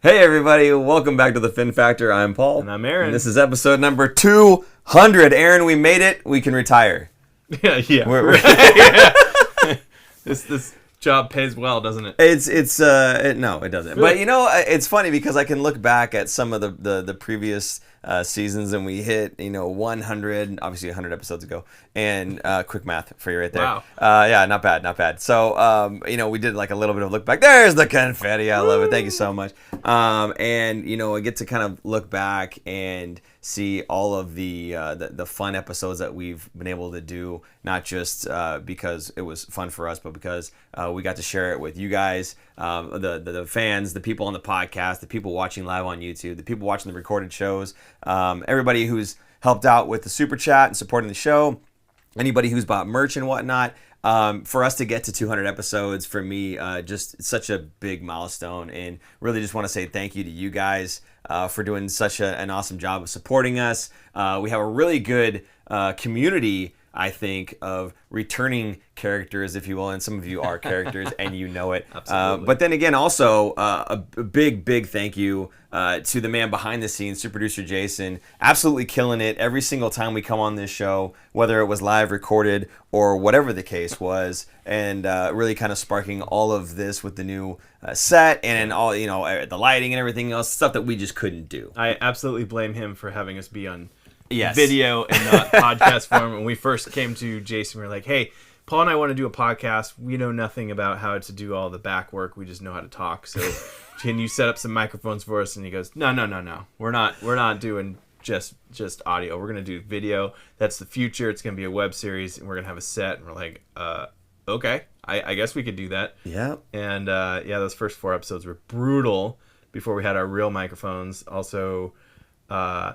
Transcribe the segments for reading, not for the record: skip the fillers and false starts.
Hey everybody, welcome back to the Fin Factor. I'm Paul. And I'm Aaron. And this is episode number 200. Aaron, we made it. We can retire. Yeah. This job pays well, doesn't it? No, it doesn't. But you know, it's funny because I can look back at some of the previous seasons, and we hit 100, obviously 100 episodes ago, and quick math for you right there. Wow. Yeah, not bad. So we did like a little bit of look back. There's the confetti. I love it. Thank you so much. And I get to kind of look back and see all of the fun episodes that we've been able to do, not just because it was fun for us, but because we got to share it with you guys, the fans, the people on the podcast, the people watching live on YouTube, the people watching the recorded shows, everybody who's helped out with the super chat and supporting the show, anybody who's bought merch and whatnot. For us to get to 200 episodes, for me, just such a big milestone, and really just want to say thank you to you guys for doing such an awesome job of supporting us. We have a really good community, I think, of returning characters, if you will, and some of you are characters and you know it. Absolutely. But then again, also a big thank you to the man behind the scenes, super producer Jason, absolutely killing it every single time we come on this show, whether it was live, recorded, or whatever the case was, and really kind of sparking all of this with the new set and all the lighting and everything else, stuff that we just couldn't do. I absolutely blame him for having us be on Yes. video and not podcast form. When we first came to Jason, we were like, hey, Paul and I want to do a podcast. We know nothing about how to do all the back work. We just know how to talk. So can you set up some microphones for us? And he goes, no. We're not doing just audio. We're going to do video. That's the future. It's going to be a web series, and we're going to have a set. And we're like, okay, I guess we could do that. Yeah. And those first 4 episodes were brutal before we had our real microphones. Also,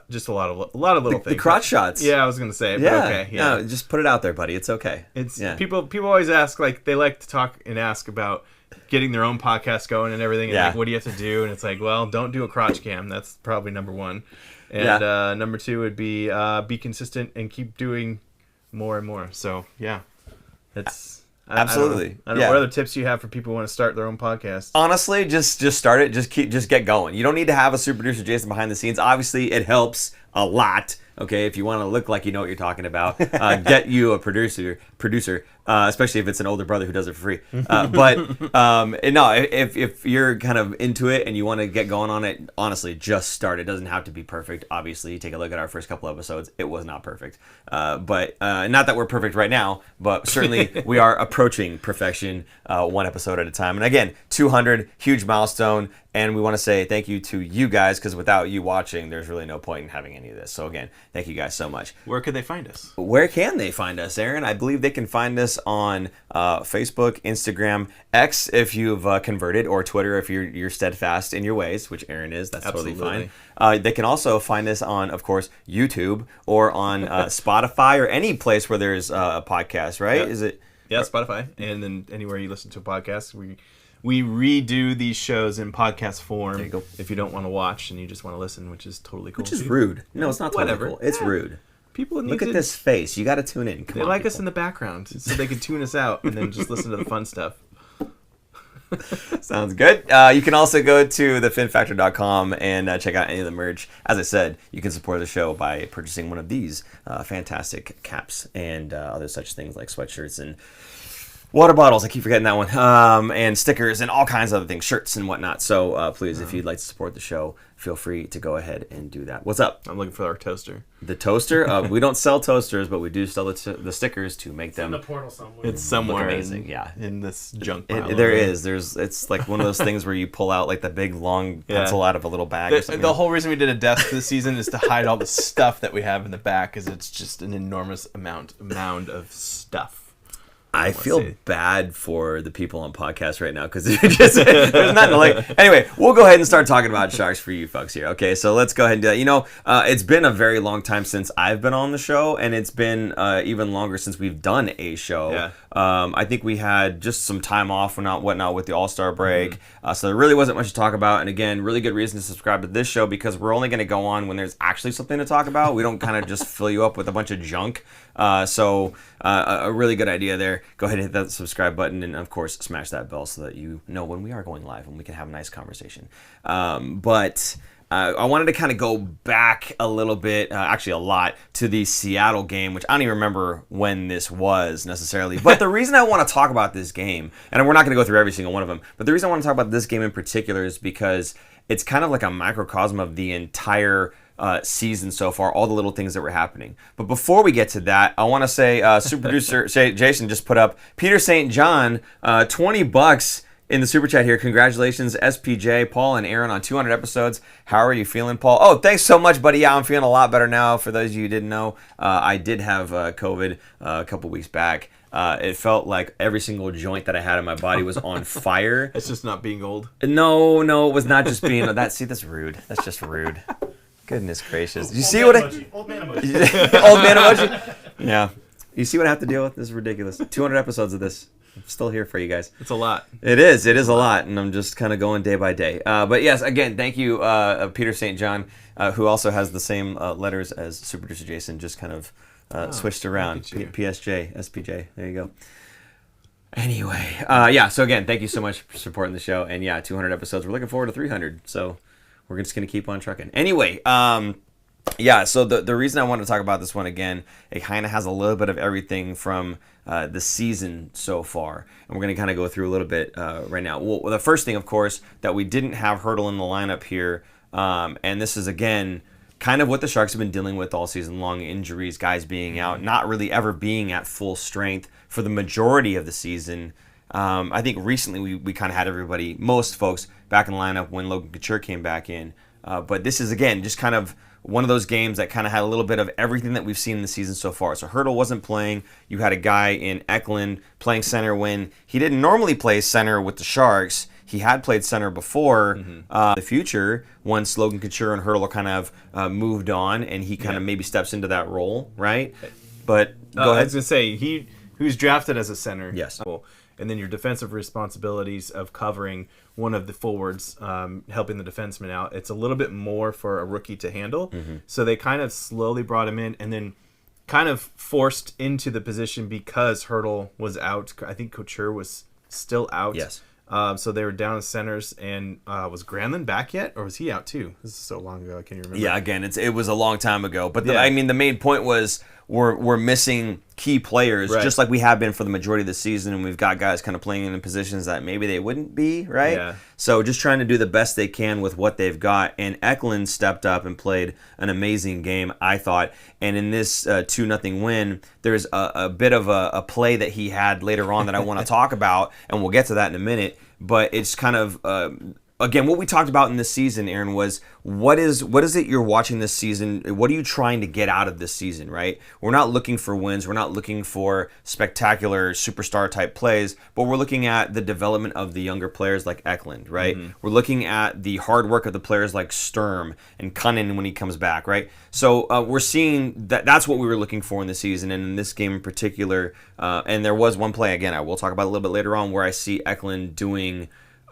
just a lot of little things. The crotch shots. Yeah, I was gonna say. Yeah. But okay. Yeah. No, just put it out there, buddy. It's okay. People always ask, like, they like to talk and ask about getting their own podcast going and everything. And like, what do you have to do? And it's like, well, don't do a crotch cam. That's probably number 1. And number 2 would be consistent and keep doing more and more. So yeah, it's. Absolutely. I don't know what other tips you have for people who want to start their own podcast. Honestly, just start it. Just get going. You don't need to have a super producer Jason behind the scenes. Obviously, it helps a lot. Okay, if you want to look like you know what you're talking about, get you a producer, especially if it's an older brother who does it for free. If you're kind of into it and you want to get going on it, honestly, just start. It doesn't have to be perfect. Obviously, take a look at our first couple episodes. It was not perfect, but not that we're perfect right now, but certainly we are approaching perfection, one episode at a time. And again, 200, huge milestone. And we want to say thank you to you guys, because without you watching, there's really no point in having any of this. So again, thank you guys so much. Where could they find us? Where can they find us, Aaron? I believe they can find us on Facebook, Instagram, X if you've converted, or Twitter if you're steadfast in your ways, which Aaron is. That's Absolutely. Totally fine. They can also find us on, of course, YouTube or on Spotify or any place where there's a podcast, right? Yep. Is it? Yeah, Spotify. And then anywhere you listen to a podcast, we redo these shows in podcast form. There you go. If you don't want to watch and you just want to listen, which is totally cool. Which is rude. No, it's not totally Whatever. cool. It's rude. People need Look at to, this face. You got to tune in. They like us in the background so they can tune us out and then just listen to the fun stuff. Sounds good. You can also go to thefinfactor.com and check out any of the merch. As I said, you can support the show by purchasing one of these fantastic caps and other such things like sweatshirts and water bottles. I keep forgetting that one. And stickers and all kinds of other things, shirts and whatnot. So please, if you'd like to support the show, feel free to go ahead and do that. What's up? I'm looking for our toaster. The toaster? We don't sell toasters, but we do sell the stickers to make them. In the portal somewhere. It's somewhere amazing. in this junk pile. There is. It's like one of those things where you pull out like the big long pencil out of a little bag or something. The whole reason we did a desk this season is to hide all the stuff that we have in the back, because it's just an enormous mound of stuff. I feel bad for the people on podcasts right now, because there's nothing to like. Anyway, we'll go ahead and start talking about sharks for you folks here. Okay, so let's go ahead and do that. It's been a very long time since I've been on the show, and it's been even longer since we've done a show. Yeah. I think we had just some time off and whatnot with the All-Star break, so there really wasn't much to talk about. And again, really good reason to subscribe to this show, because we're only going to go on when there's actually something to talk about. We don't kind of just fill you up with a bunch of junk. So a really good idea there. Go ahead and hit that subscribe button, and of course smash that bell so that you know when we are going live and we can have a nice conversation. But I wanted to kind of go back a little bit, actually a lot, to the Seattle game, which I don't even remember when this was necessarily. But the reason I want to talk about this game, and we're not going to go through every single one of them, but the reason I want to talk about this game in particular is because it's kind of like a microcosm of the entire season so far, all the little things that were happening. But before we get to that, I want to say super producer Jason just put up Peter St. John, $20 in the super chat here. Congratulations, SPJ, Paul, and Aaron on 200 episodes. How are you feeling, Paul? Oh, thanks so much, buddy. Yeah, I'm feeling a lot better now. For those of you who didn't know, I did have COVID a couple weeks back. It felt like every single joint that I had in my body was on fire. It's just not being old. No, it was not just being that. See, that's rude. That's just rude. Goodness gracious. You see what old man emoji. Old man emoji? Yeah. You see what I have to deal with? This is ridiculous. 200 episodes of this. I'm still here for you guys. It's a lot. It is a lot, and I'm just kind of going day by day. But yes, again, thank you, Peter St. John, who also has the same letters as Super Producer Jason, just kind of switched around. PSJ, SPJ. There you go. Anyway, so again, thank you so much for supporting the show. And yeah, 200 episodes. We're looking forward to 300, so we're just going to keep on trucking. Anyway, so the reason I wanted to talk about this one again, it kind of has a little bit of everything from the season so far. And we're going to kind of go through a little bit right now. Well, the first thing, of course, that we didn't have Hertl in the lineup here. And this is, again, kind of what the Sharks have been dealing with all season long. Injuries, guys being out, not really ever being at full strength for the majority of the season. I think recently we kind of had everybody, most folks, back in the lineup when Logan Couture came back in. But this is, again, just kind of one of those games that kind of had a little bit of everything that we've seen in the season so far. So Hertl wasn't playing. You had a guy in Eklund playing center when he didn't normally play center with the Sharks. He had played center before. The future, once Logan Couture and Hertl kind of moved on, and he kind of maybe steps into that role, right? But go ahead. I was going to say, he was drafted as a center. Yes. And then your defensive responsibilities of covering one of the forwards, helping the defenseman out, it's a little bit more for a rookie to handle. So they kind of slowly brought him in and then kind of forced into the position because Hertl was out. I think Couture was still out. Yes. So they were down as centers. And was Granlund back yet? Or was he out too? This is so long ago. I can't even remember. Yeah, again, it was a long time ago. But I mean, the main point was we're missing key players, just like we have been for the majority of the season, and we've got guys kind of playing in positions that maybe they wouldn't be, right? Yeah. So just trying to do the best they can with what they've got. And Eklund stepped up and played an amazing game, I thought. And in this 2-0 win, there's a bit of a play that he had later on that I want to talk about, and we'll get to that in a minute. But it's kind of... Again, what we talked about in this season, Aaron, was what is it you're watching this season? What are you trying to get out of this season, right? We're not looking for wins. We're not looking for spectacular superstar type plays, but we're looking at the development of the younger players like Eklund, right? We're looking at the hard work of the players like Sturm and Coddin when he comes back, right? So we're seeing that's what we were looking for in the season, and in this game in particular. And there was one play, again, I will talk about a little bit later on, where I see Eklund doing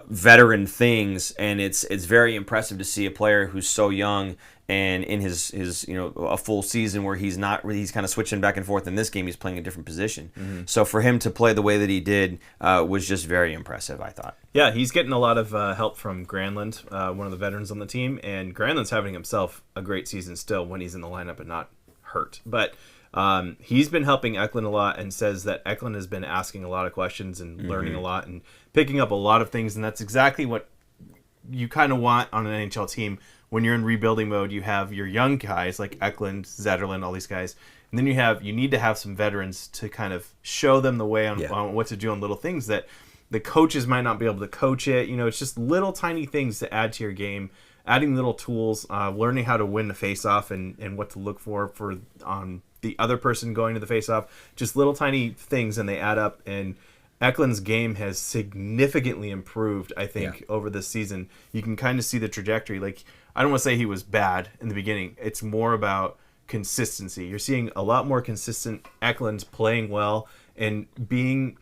veteran things, and it's very impressive to see a player who's so young and in his a full season where he's kind of switching back and forth. In this game, he's playing a different position. So for him to play the way that he did was just very impressive, I thought. Yeah, he's getting a lot of help from Granlund, one of the veterans on the team, and Granlund's having himself a great season still when he's in the lineup and not hurt. But he's been helping Eklund a lot, and says that Eklund has been asking a lot of questions and learning a lot and picking up a lot of things, and that's exactly what you kind of want on an NHL team. When you're in rebuilding mode, you have your young guys like Eklund, Zedina, all these guys, and then you need to have some veterans to kind of show them the way on what to do on little things that the coaches might not be able to coach it. It's just little tiny things to add to your game, adding little tools, learning how to win the face-off and what to look for the other person going to the face-off. Just little tiny things, and they add up. And Eklund's game has significantly improved, I think, over this season. You can kind of see the trajectory. Like, I don't want to say he was bad in the beginning. It's more about consistency. You're seeing a lot more consistent Eklund playing well and being,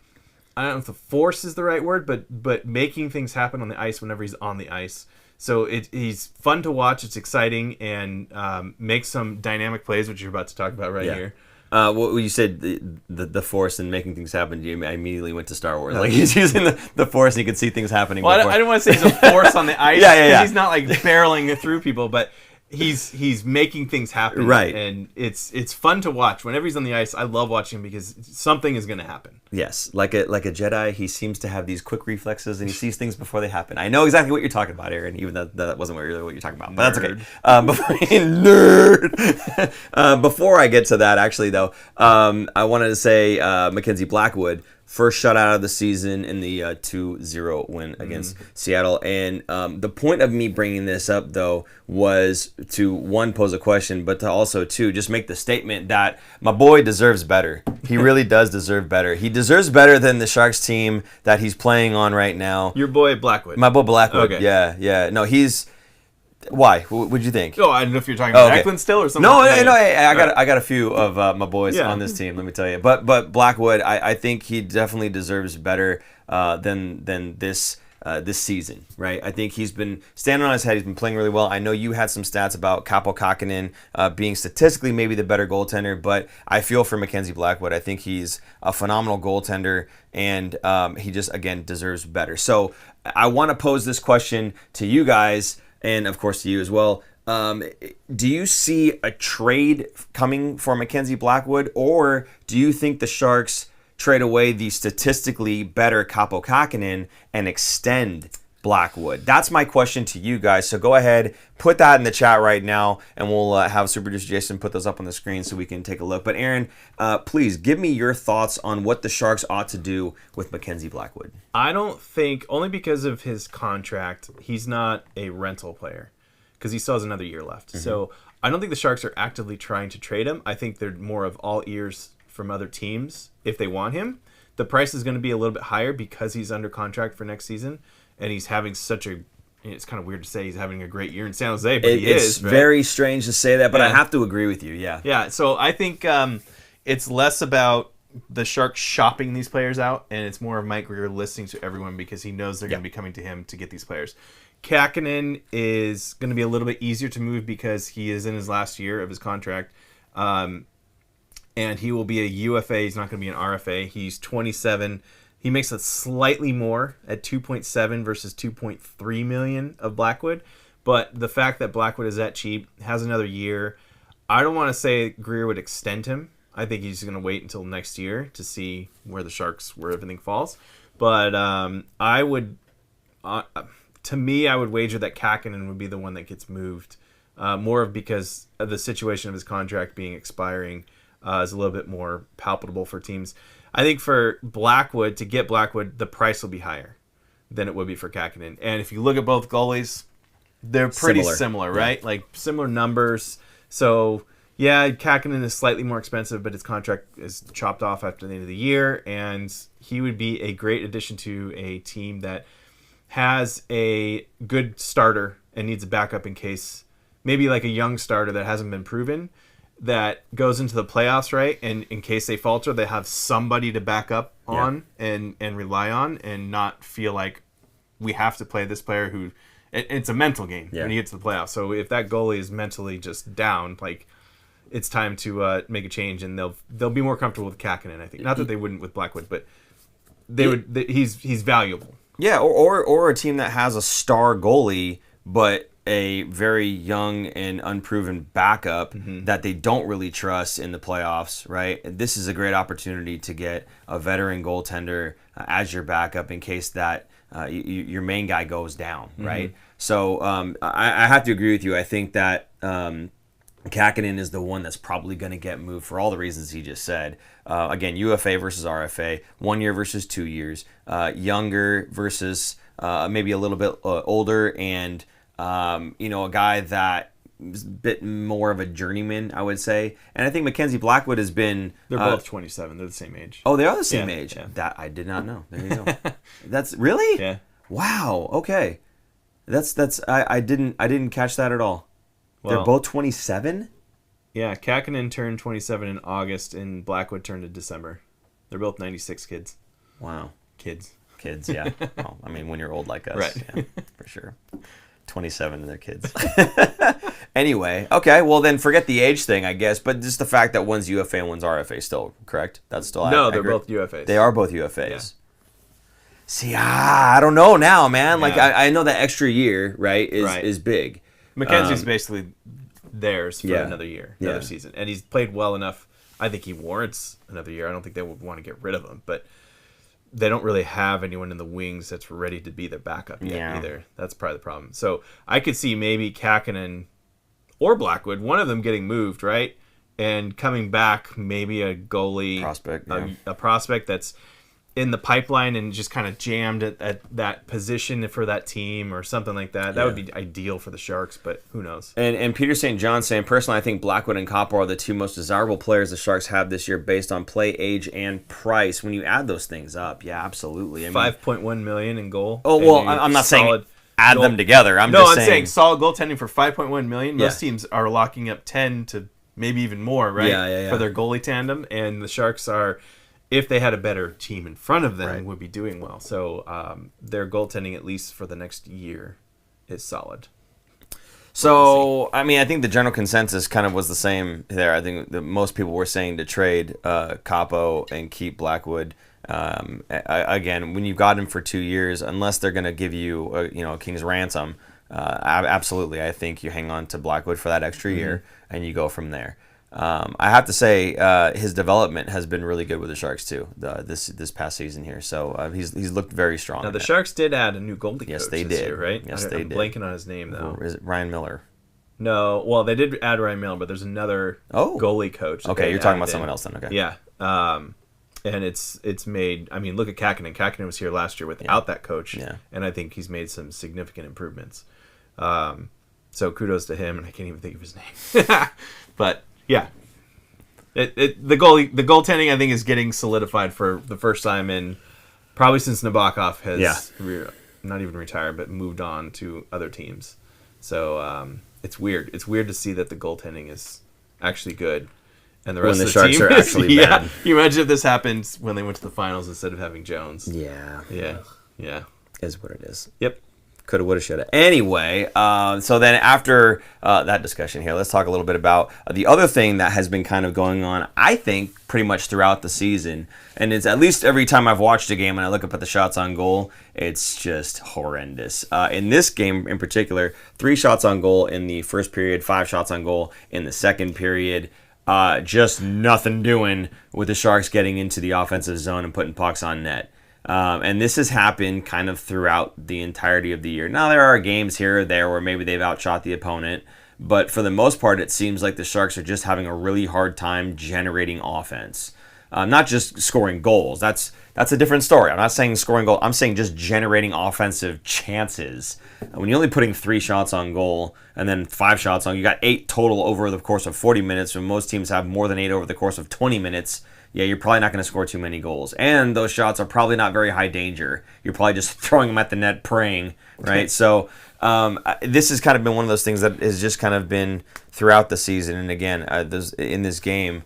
I don't know if the force is the right word, but making things happen on the ice whenever he's on the ice. So he's fun to watch. It's exciting, and makes some dynamic plays, which you're about to talk about here. What you said, the Force and making things happen. I immediately went to Star Wars. Like he's using the Force, and he could see things happening. Well, I don't want to say he's a force on the ice. Yeah. He's not like barreling through people, but he's making things happen. Right. And it's fun to watch. Whenever he's on the ice, I love watching him because something is going to happen. Yes, like a Jedi, he seems to have these quick reflexes, and he sees things before they happen. I know exactly what you're talking about, Aaron, even though that wasn't what you're talking about. But Nerd. That's okay. Nerd! Before I get to that, actually, though, I wanted to say Mackenzie Blackwood, first shutout of the season in the 2-0 win against Seattle. And the point of me bringing this up, though, was to, one, pose a question, but to also, two, just make the statement that my boy deserves better. He really does deserve better. He deserves better than the Sharks team that he's playing on right now. Your boy Blackwood. My boy Blackwood, Okay. yeah. No, he's... Why? What'd you think? Oh, I don't know if you're talking about Eklund still or something. No, I got a few of my boys Yeah. on this team. Let me tell you, but Blackwood, I think he definitely deserves better than this season, right? I think he's been standing on his head. He's been playing really well. I know you had some stats about Kaapo Kähkönen being statistically maybe the better goaltender, but I feel for Mackenzie Blackwood. I think he's a phenomenal goaltender, and he just again deserves better. So I want to pose this question to you guys. And, of course, to you as well. Do you see a trade coming for Mackenzie Blackwood, or do you think the Sharks trade away the statistically better Kaapo Kähkönen and extend Blackwood? That's my question to you guys. So go ahead, put that in the chat right now, and we'll have Super Producer Jason put those up on the screen so we can take a look. But, Aaron, please give me your thoughts on what the Sharks ought to do with Mackenzie Blackwood. I don't think, only because of his contract, he's not a rental player because he still has another year left. So I don't think the Sharks are actively trying to trade him. I think they're more of all ears from other teams if they want him. The price is going to be a little bit higher because he's under contract for next season, and he's having such a... It's kind of weird to say he's having a great year in San Jose, but he is. It's very strange to say that, but Yeah. I have to agree with you, yeah. Yeah, so I think it's less about the Sharks shopping these players out, and it's more of Mike Grier listening to everyone because he knows they're going to be coming to him to get these players. Kähkönen is going to be a little bit easier to move because he is in his last year of his contract, and he will be a UFA. He's not going to be an RFA. He's 27. He makes it slightly more at 2.7 versus 2.3 million of Blackwood, but the fact that Blackwood is that cheap, has another year, I don't want to say Grier would extend him. I think he's going to wait until next year to see where where everything falls. But I would, to me, I would wager that Kähkönen would be the one that gets moved, more because of the situation of his contract being expiring is a little bit more palpable for teams. I think for Blackwood, to get Blackwood, the price will be higher than it would be for Kähkönen. And if you look at both goalies, they're pretty similar, right? Yeah. Like similar numbers. So yeah, Kähkönen is slightly more expensive, but his contract is chopped off after the end of the year, and he would be a great addition to a team that has a good starter and needs a backup in case, maybe like a young starter that hasn't been proven, that goes into the playoffs, right? And in case they falter, they have somebody to back up on and rely on, and not feel like we have to play this player who... It's a mental game when you get to the playoffs. So if that goalie is mentally just down, like, it's time to make a change, and they'll be more comfortable with Kähkönen, I think. Not that they wouldn't with Blackwood, but he's valuable. Yeah, or a team that has a star goalie, but a very young and unproven backup that they don't really trust in the playoffs, right? This is a great opportunity to get a veteran goaltender as your backup in case that your main guy goes down, right? So I have to agree with you. I think that Kähkönen is the one that's probably going to get moved for all the reasons he just said. Again, UFA versus RFA, 1 year versus 2 years, younger versus maybe a little bit older, and a guy that is a bit more of a journeyman, I would say. And I think Mackenzie Blackwood has been... They're both 27. They're the same age. Oh, they are the same age? Yeah. That I did not know. There you go. That's... Really? Yeah. Wow. Okay. I didn't catch that at all. Well, they're both 27? Yeah, Kähkönen turned 27 in August, and Blackwood turned in December. They're both 96 kids. Wow. Kids, yeah. Well, I mean, when you're old like us. Right. Yeah, for sure. 27 and their kids. Anyway, okay, well then forget the age thing, I guess, but just the fact that one's UFA and one's RFA still, correct? That's still No, they're accurate? both UFAs. They are both UFAs. Yeah. See, I don't know now, man. Yeah. Like, I know that extra year, right, is big. Mackenzie's basically theirs for Yeah. another year, another season. And he's played well enough. I think he warrants another year. I don't think they would want to get rid of him, but they don't really have anyone in the wings that's ready to be their backup yet either. That's probably the problem. So I could see maybe Kakkonen or Blackwood, one of them getting moved, right? And coming back, maybe a goalie. Prospect, a prospect that's in the pipeline and just kind of jammed at that position for that team or something like that. That would be ideal for the Sharks, but who knows? And Peter St. John saying, personally, I think Blackwood and Coppo are the two most desirable players the Sharks have this year based on play, age, and price. When you add those things up, yeah, absolutely. I mean, $5.1 million in goal. Oh, well, I'm not saying add them together. I'm saying solid goaltending for $5.1 million. Most teams are locking up 10 to maybe even more, right? For their goalie tandem, and the Sharks are, if they had a better team in front of them, would be doing well. So their goaltending, at least for the next year, is solid. So, I mean, I think the general consensus kind of was the same there. I think that most people were saying to trade Coppo and keep Blackwood. Again, when you've got him for 2 years, unless they're going to give you a king's ransom, absolutely, I think you hang on to Blackwood for that extra year and you go from there. I have to say his development has been really good with the Sharks too this past season here. So he's looked very strong. Now the Sharks did add a new goalie yes, coach they this did. year, right? Yes, they I'm did. blanking on his name though. Is it Ryan Miller? No, well they did add Ryan Miller, but there's another goalie coach. Okay, you're talking about someone else then. Okay. Yeah. And it's made. I mean, look at Kakkonen. Kakkonen was here last year without that coach, and I think he's made some significant improvements. So kudos to him, and I can't even think of his name. But yeah, the goaltending I think is getting solidified for the first time in probably since Nabokov has not even retired, but moved on to other teams. So it's weird. It's weird to see that the goaltending is actually good. And the rest of the Sharks team are actually bad. You imagine if this happened when they went to the finals instead of having Jones. Yeah. Is what it is. Yep. Coulda, woulda, shoulda. Anyway, so then after that discussion here, let's talk a little bit about the other thing that has been kind of going on, I think, pretty much throughout the season. And it's at least every time I've watched a game and I look up at the shots on goal, it's just horrendous. In this game in particular, 3 shots on goal in the first period, 5 shots on goal in the second period. Just nothing doing with the Sharks getting into the offensive zone and putting pucks on net. And this has happened kind of throughout the entirety of the year. Now, there are games here or there where maybe they've outshot the opponent, but for the most part, it seems like the Sharks are just having a really hard time generating offense. Not just scoring goals. That's a different story. I'm not saying scoring goals. I'm saying just generating offensive chances. When you're only putting 3 shots on goal and then 5 shots on, you got 8 total over the course of 40 minutes. When most teams have more than 8 over the course of 20 minutes, you're probably not going to score too many goals. And those shots are probably not very high danger. You're probably just throwing them at the net, praying, right? So this has kind of been one of those things that has just kind of been throughout the season. And again, in this game,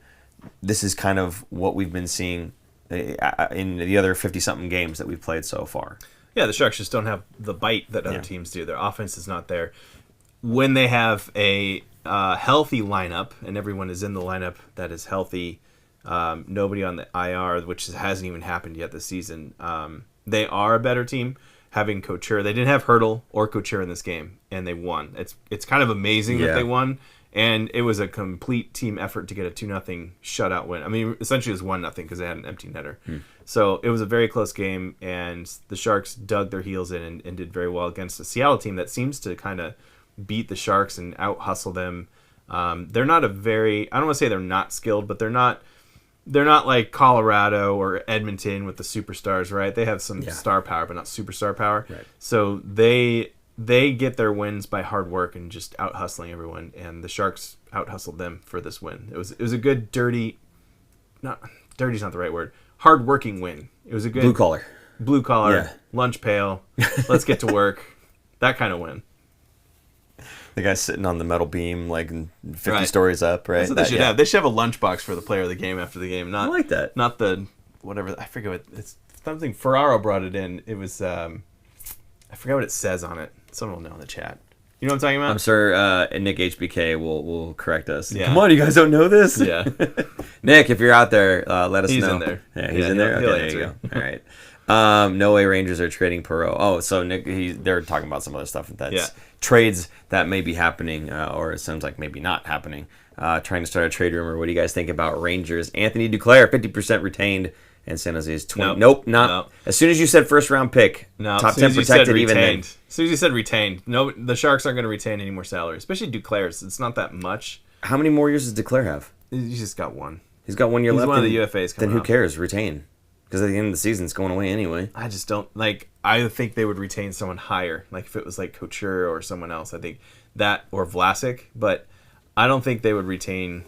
this is kind of what we've been seeing in the other 50-something games that we've played so far. Yeah, the Sharks just don't have the bite that other teams do. Their offense is not there. When they have a healthy lineup, and everyone is in the lineup that is healthy, nobody on the IR, which hasn't even happened yet this season, they are a better team. Having Couture, they didn't have Hertl or Couture in this game, and they won. It's kind of amazing that they won. And it was a complete team effort to get a 2-0 shutout win. I mean, essentially it was 1-0 because they had an empty netter. So it was a very close game, and the Sharks dug their heels in and did very well against a Seattle team that seems to kind of beat the Sharks and out-hustle them. They're not I don't want to say they're not skilled, but they're not like Colorado or Edmonton with the superstars, right? They have some star power, but not superstar power. Right. So they get their wins by hard work and just out hustling everyone, and the Sharks out hustled them for this win. It was a good dirty's not the right word. Hard working win. It was a good blue collar, lunch pail. Let's get to work. That kind of win. The guy's sitting on the metal beam, like 50 stories up, right? That's what they should have. They should have a lunchbox for the player of the game after the game. Not, I like that. Not the whatever. I forget what it's something. Ferraro brought it in. It was I forgot what it says on it. Someone will know in the chat. You know what I'm talking about? I'm sure Nick HBK will correct us. Yeah. Come on, you guys don't know this? Yeah. Nick, if you're out there, let us know. He's in there. Yeah, he's in there? He'll Okay, there you go. All right. No way Rangers are trading Perot. Oh, so Nick, they're talking about some other stuff that's trades that may be happening, or it sounds like maybe not happening. Trying to start a trade rumor. What do you guys think about Rangers? Anthony Duclair, 50% retained, and San Jose is 20. Nope, not. Nope. As soon as you said first round pick, top 10 protected, even then. As soon as you said retained, no, the Sharks aren't going to retain any more salary, especially Duclair's. It's not that much. How many more years does Duclair have? He's just got one. He's got 1 year left. He's one of the UFAs coming Then who cares? Retain. Because at the end of the season, it's going away anyway. I just don't I think they would retain someone higher. Like if it was like Couture or someone else, I think that, or Vlasic. But I don't think they would retain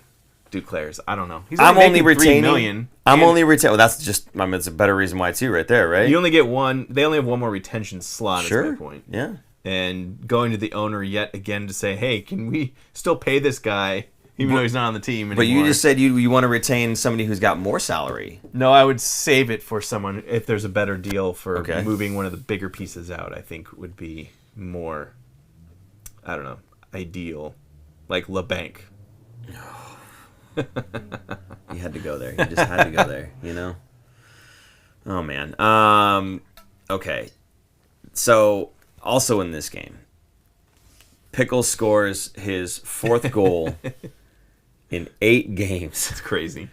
Duclair's. I don't know. He's only retaining $3 million. I'm only retaining. Well, that's just. I mean, it's a better reason why too, right there, right? You only get one. They only have one more retention slot. Sure. Is my point. Yeah. And going to the owner yet again to say, hey, can we still pay this guy? Even though he's not on the team anymore. But you just said you want to retain somebody who's got more salary. No, I would save it for someone if there's a better deal for moving one of the bigger pieces out. I think would be more, I don't know, ideal. Like LeBanc. You had to go there. You just had to go there, you know? Oh, man. Okay. So, also in this game, Pickle scores his 4th goal in 8 games. It's crazy.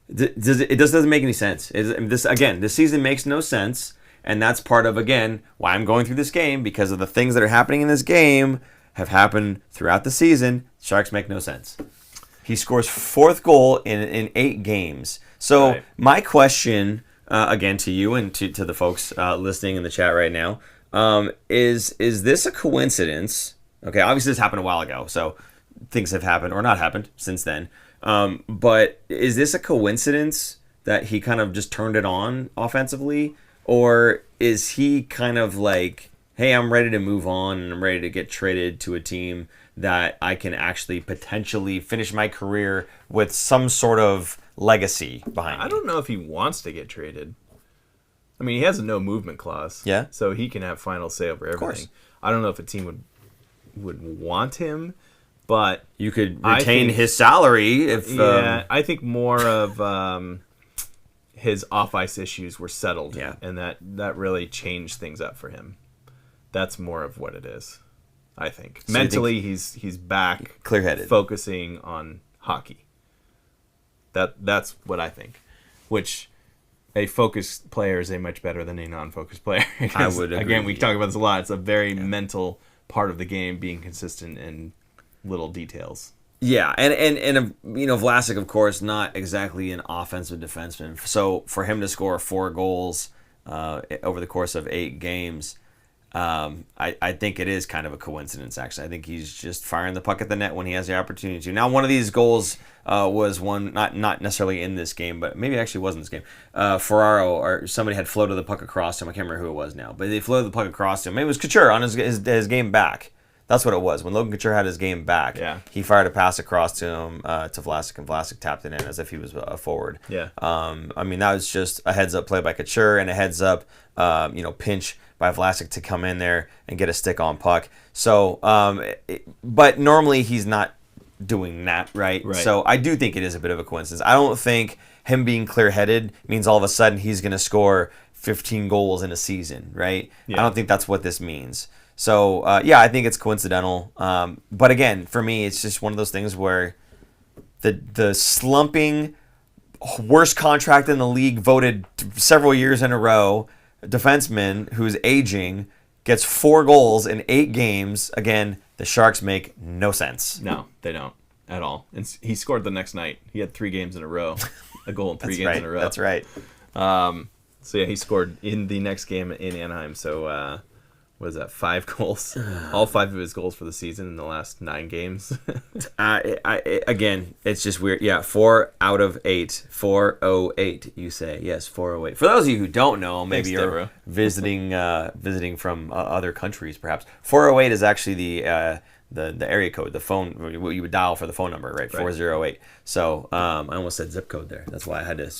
It just doesn't make any sense. This season makes no sense, and that's part of, again, why I'm going through this game, because of the things that are happening in this game have happened throughout the season. Sharks make no sense. He scores 4th goal in 8 games. So my question, again, to you and to the folks listening in the chat right now, is this a coincidence? Okay, obviously this happened a while ago, so things have happened or not happened since then. But is this a coincidence that he kind of just turned it on offensively? Or is he kind of like, hey, I'm ready to move on and I'm ready to get traded to a team that I can actually potentially finish my career with some sort of legacy behind me? I don't know if he wants to get traded. I mean, he has a no movement clause. Yeah. So he can have final say over everything. Of course. I don't know if a team would want him, but you could retain his salary if. Yeah, I think more of his off-ice issues were settled. Yeah. And that really changed things up for him. That's more of what it is, I think. So mentally, he's back, clear-headed, focusing on hockey. That's what I think. Which a focused player is a much better than a non-focused player. I would agree. Again, we talk about this a lot. It's a very mental part of the game, being consistent in little details. Yeah, and Vlasic, of course, not exactly an offensive defenseman. So for him to score 4 goals over the course of 8 games, I think it is kind of a coincidence, actually. I think he's just firing the puck at the net when he has the opportunity to. Now, one of these goals was one, not necessarily in this game, but maybe it actually was in this game. Ferraro, or somebody had floated the puck across him. I can't remember who it was now, but they floated the puck across him. Maybe it was Couture on his game back. That's what it was. When Logan Couture had his game back, he fired a pass across to him, to Vlasic, and Vlasic tapped it in as if he was a forward. Yeah. I mean, that was just a heads-up play by Couture and a heads-up, pinch by Vlasic to come in there and get a stick-on puck. So, but normally he's not doing that, right? So I do think it is a bit of a coincidence. I don't think him being clear-headed means all of a sudden he's going to score 15 goals in a season, right? Yeah. I don't think that's what this means. So, I think it's coincidental. But again, for me, it's just one of those things where the slumping, worst contract in the league, voted several years in a row, defenseman who's aging, gets 4 goals in 8 games. Again, the Sharks make no sense. No, they don't at all. And he scored the next night. He had 3 games in a row. A goal in 3 games in a row. That's right. He scored in the next game in Anaheim. So, what is that, 5 goals? All 5 of his goals for the season in the last 9 games. Again, it's just weird. Yeah, 4 out of 8. 408, you say. Yes, 408. For those of you who don't know, maybe you're visiting from other countries, perhaps. 408 is actually the area code, the phone, what you would dial for the phone number, right? 408. So I almost said zip code there. That's why I had to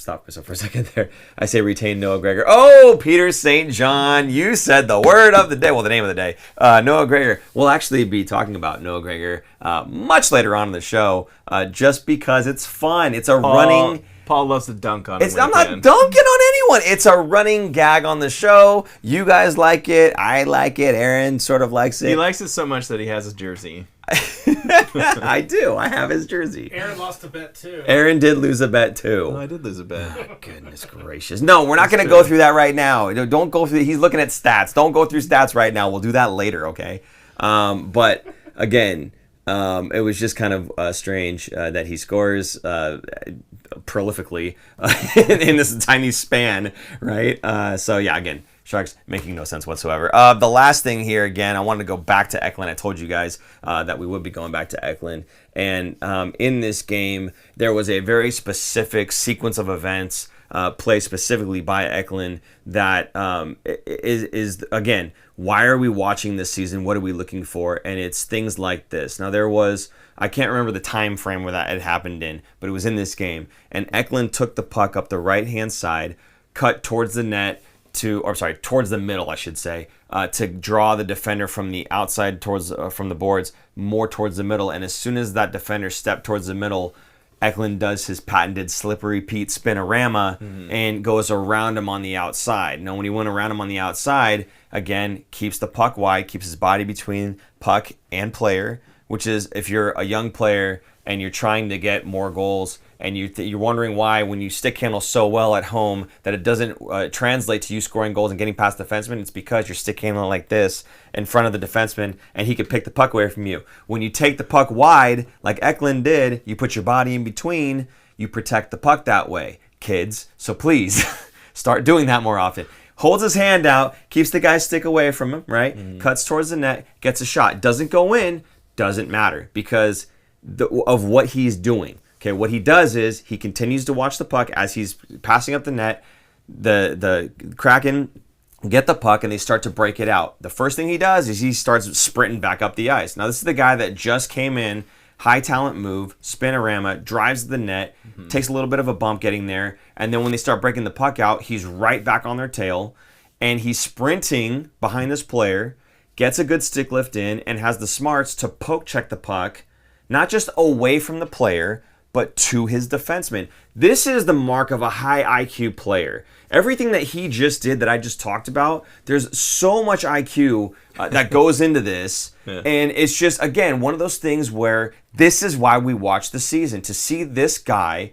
stop myself for a second there. I say retain Noah Gregor. Oh, Peter St. John, you said the word of the day. Well, the name of the day. Noah Gregor. We'll actually be talking about Noah Gregor much later on in the show, just because it's fun. It's a running. Paul loves to dunk on him. I'm not dunking on anyone. It's a running gag on the show. You guys like it. I like it. Aaron sort of likes it. He likes it so much that he has a jersey. I do. I have his jersey. Aaron lost a bet too. Aaron did lose a bet too. Oh, I did lose a bet. Oh, goodness gracious. No, we're not going to go through that right now. Don't go through. He's looking at stats. Don't go through stats right now. We'll do that later, okay? But again, it was just kind of strange that he scores prolifically in this tiny span, right? So yeah, again, Sharks making no sense whatsoever. The last thing here, again, I wanted to go back to Eklund. I told you guys that we would be going back to Eklund. And in this game, there was a very specific sequence of events played specifically by Eklund that is, again, why are we watching this season? What are we looking for? And it's things like this. Now, there was, I can't remember the time frame where that had happened in, but it was in this game. And Eklund took the puck up the right-hand side, cut towards the net, towards the middle, I should say, to draw the defender from the outside towards from the boards more towards the middle. And as soon as that defender stepped towards the middle, Eklund does his patented slippery Pete spinorama and goes around him on the outside. Now, when he went around him on the outside, again, keeps the puck wide, keeps his body between puck and player, which is if you're a young player and you're trying to get more goals and you're wondering why when you stick handle so well at home that it doesn't translate to you scoring goals and getting past defensemen, it's because you're stick handling like this in front of the defenseman and he could pick the puck away from you. When you take the puck wide, like Eklund did, you put your body in between, you protect the puck that way, kids. So please, start doing that more often. Holds his hand out, keeps the guy's stick away from him, right? Cuts towards the net, gets a shot. Doesn't go in, doesn't matter because of what he's doing. Okay, what he does is he continues to watch the puck as he's passing up the net. The Kraken get the puck and they start to break it out. The first thing he does is he starts sprinting back up the ice. Now, this is the guy that just came in, high talent move, spinorama, drives the net, takes a little bit of a bump getting there, and then when they start breaking the puck out, he's right back on their tail, and he's sprinting behind this player, gets a good stick lift in, and has the smarts to poke check the puck, not just away from the player, but to his defenseman. This is the mark of a high IQ player. Everything that he just did that I just talked about, there's so much IQ that goes into this. Yeah. And it's just, again, one of those things where this is why we watch the season, to see this guy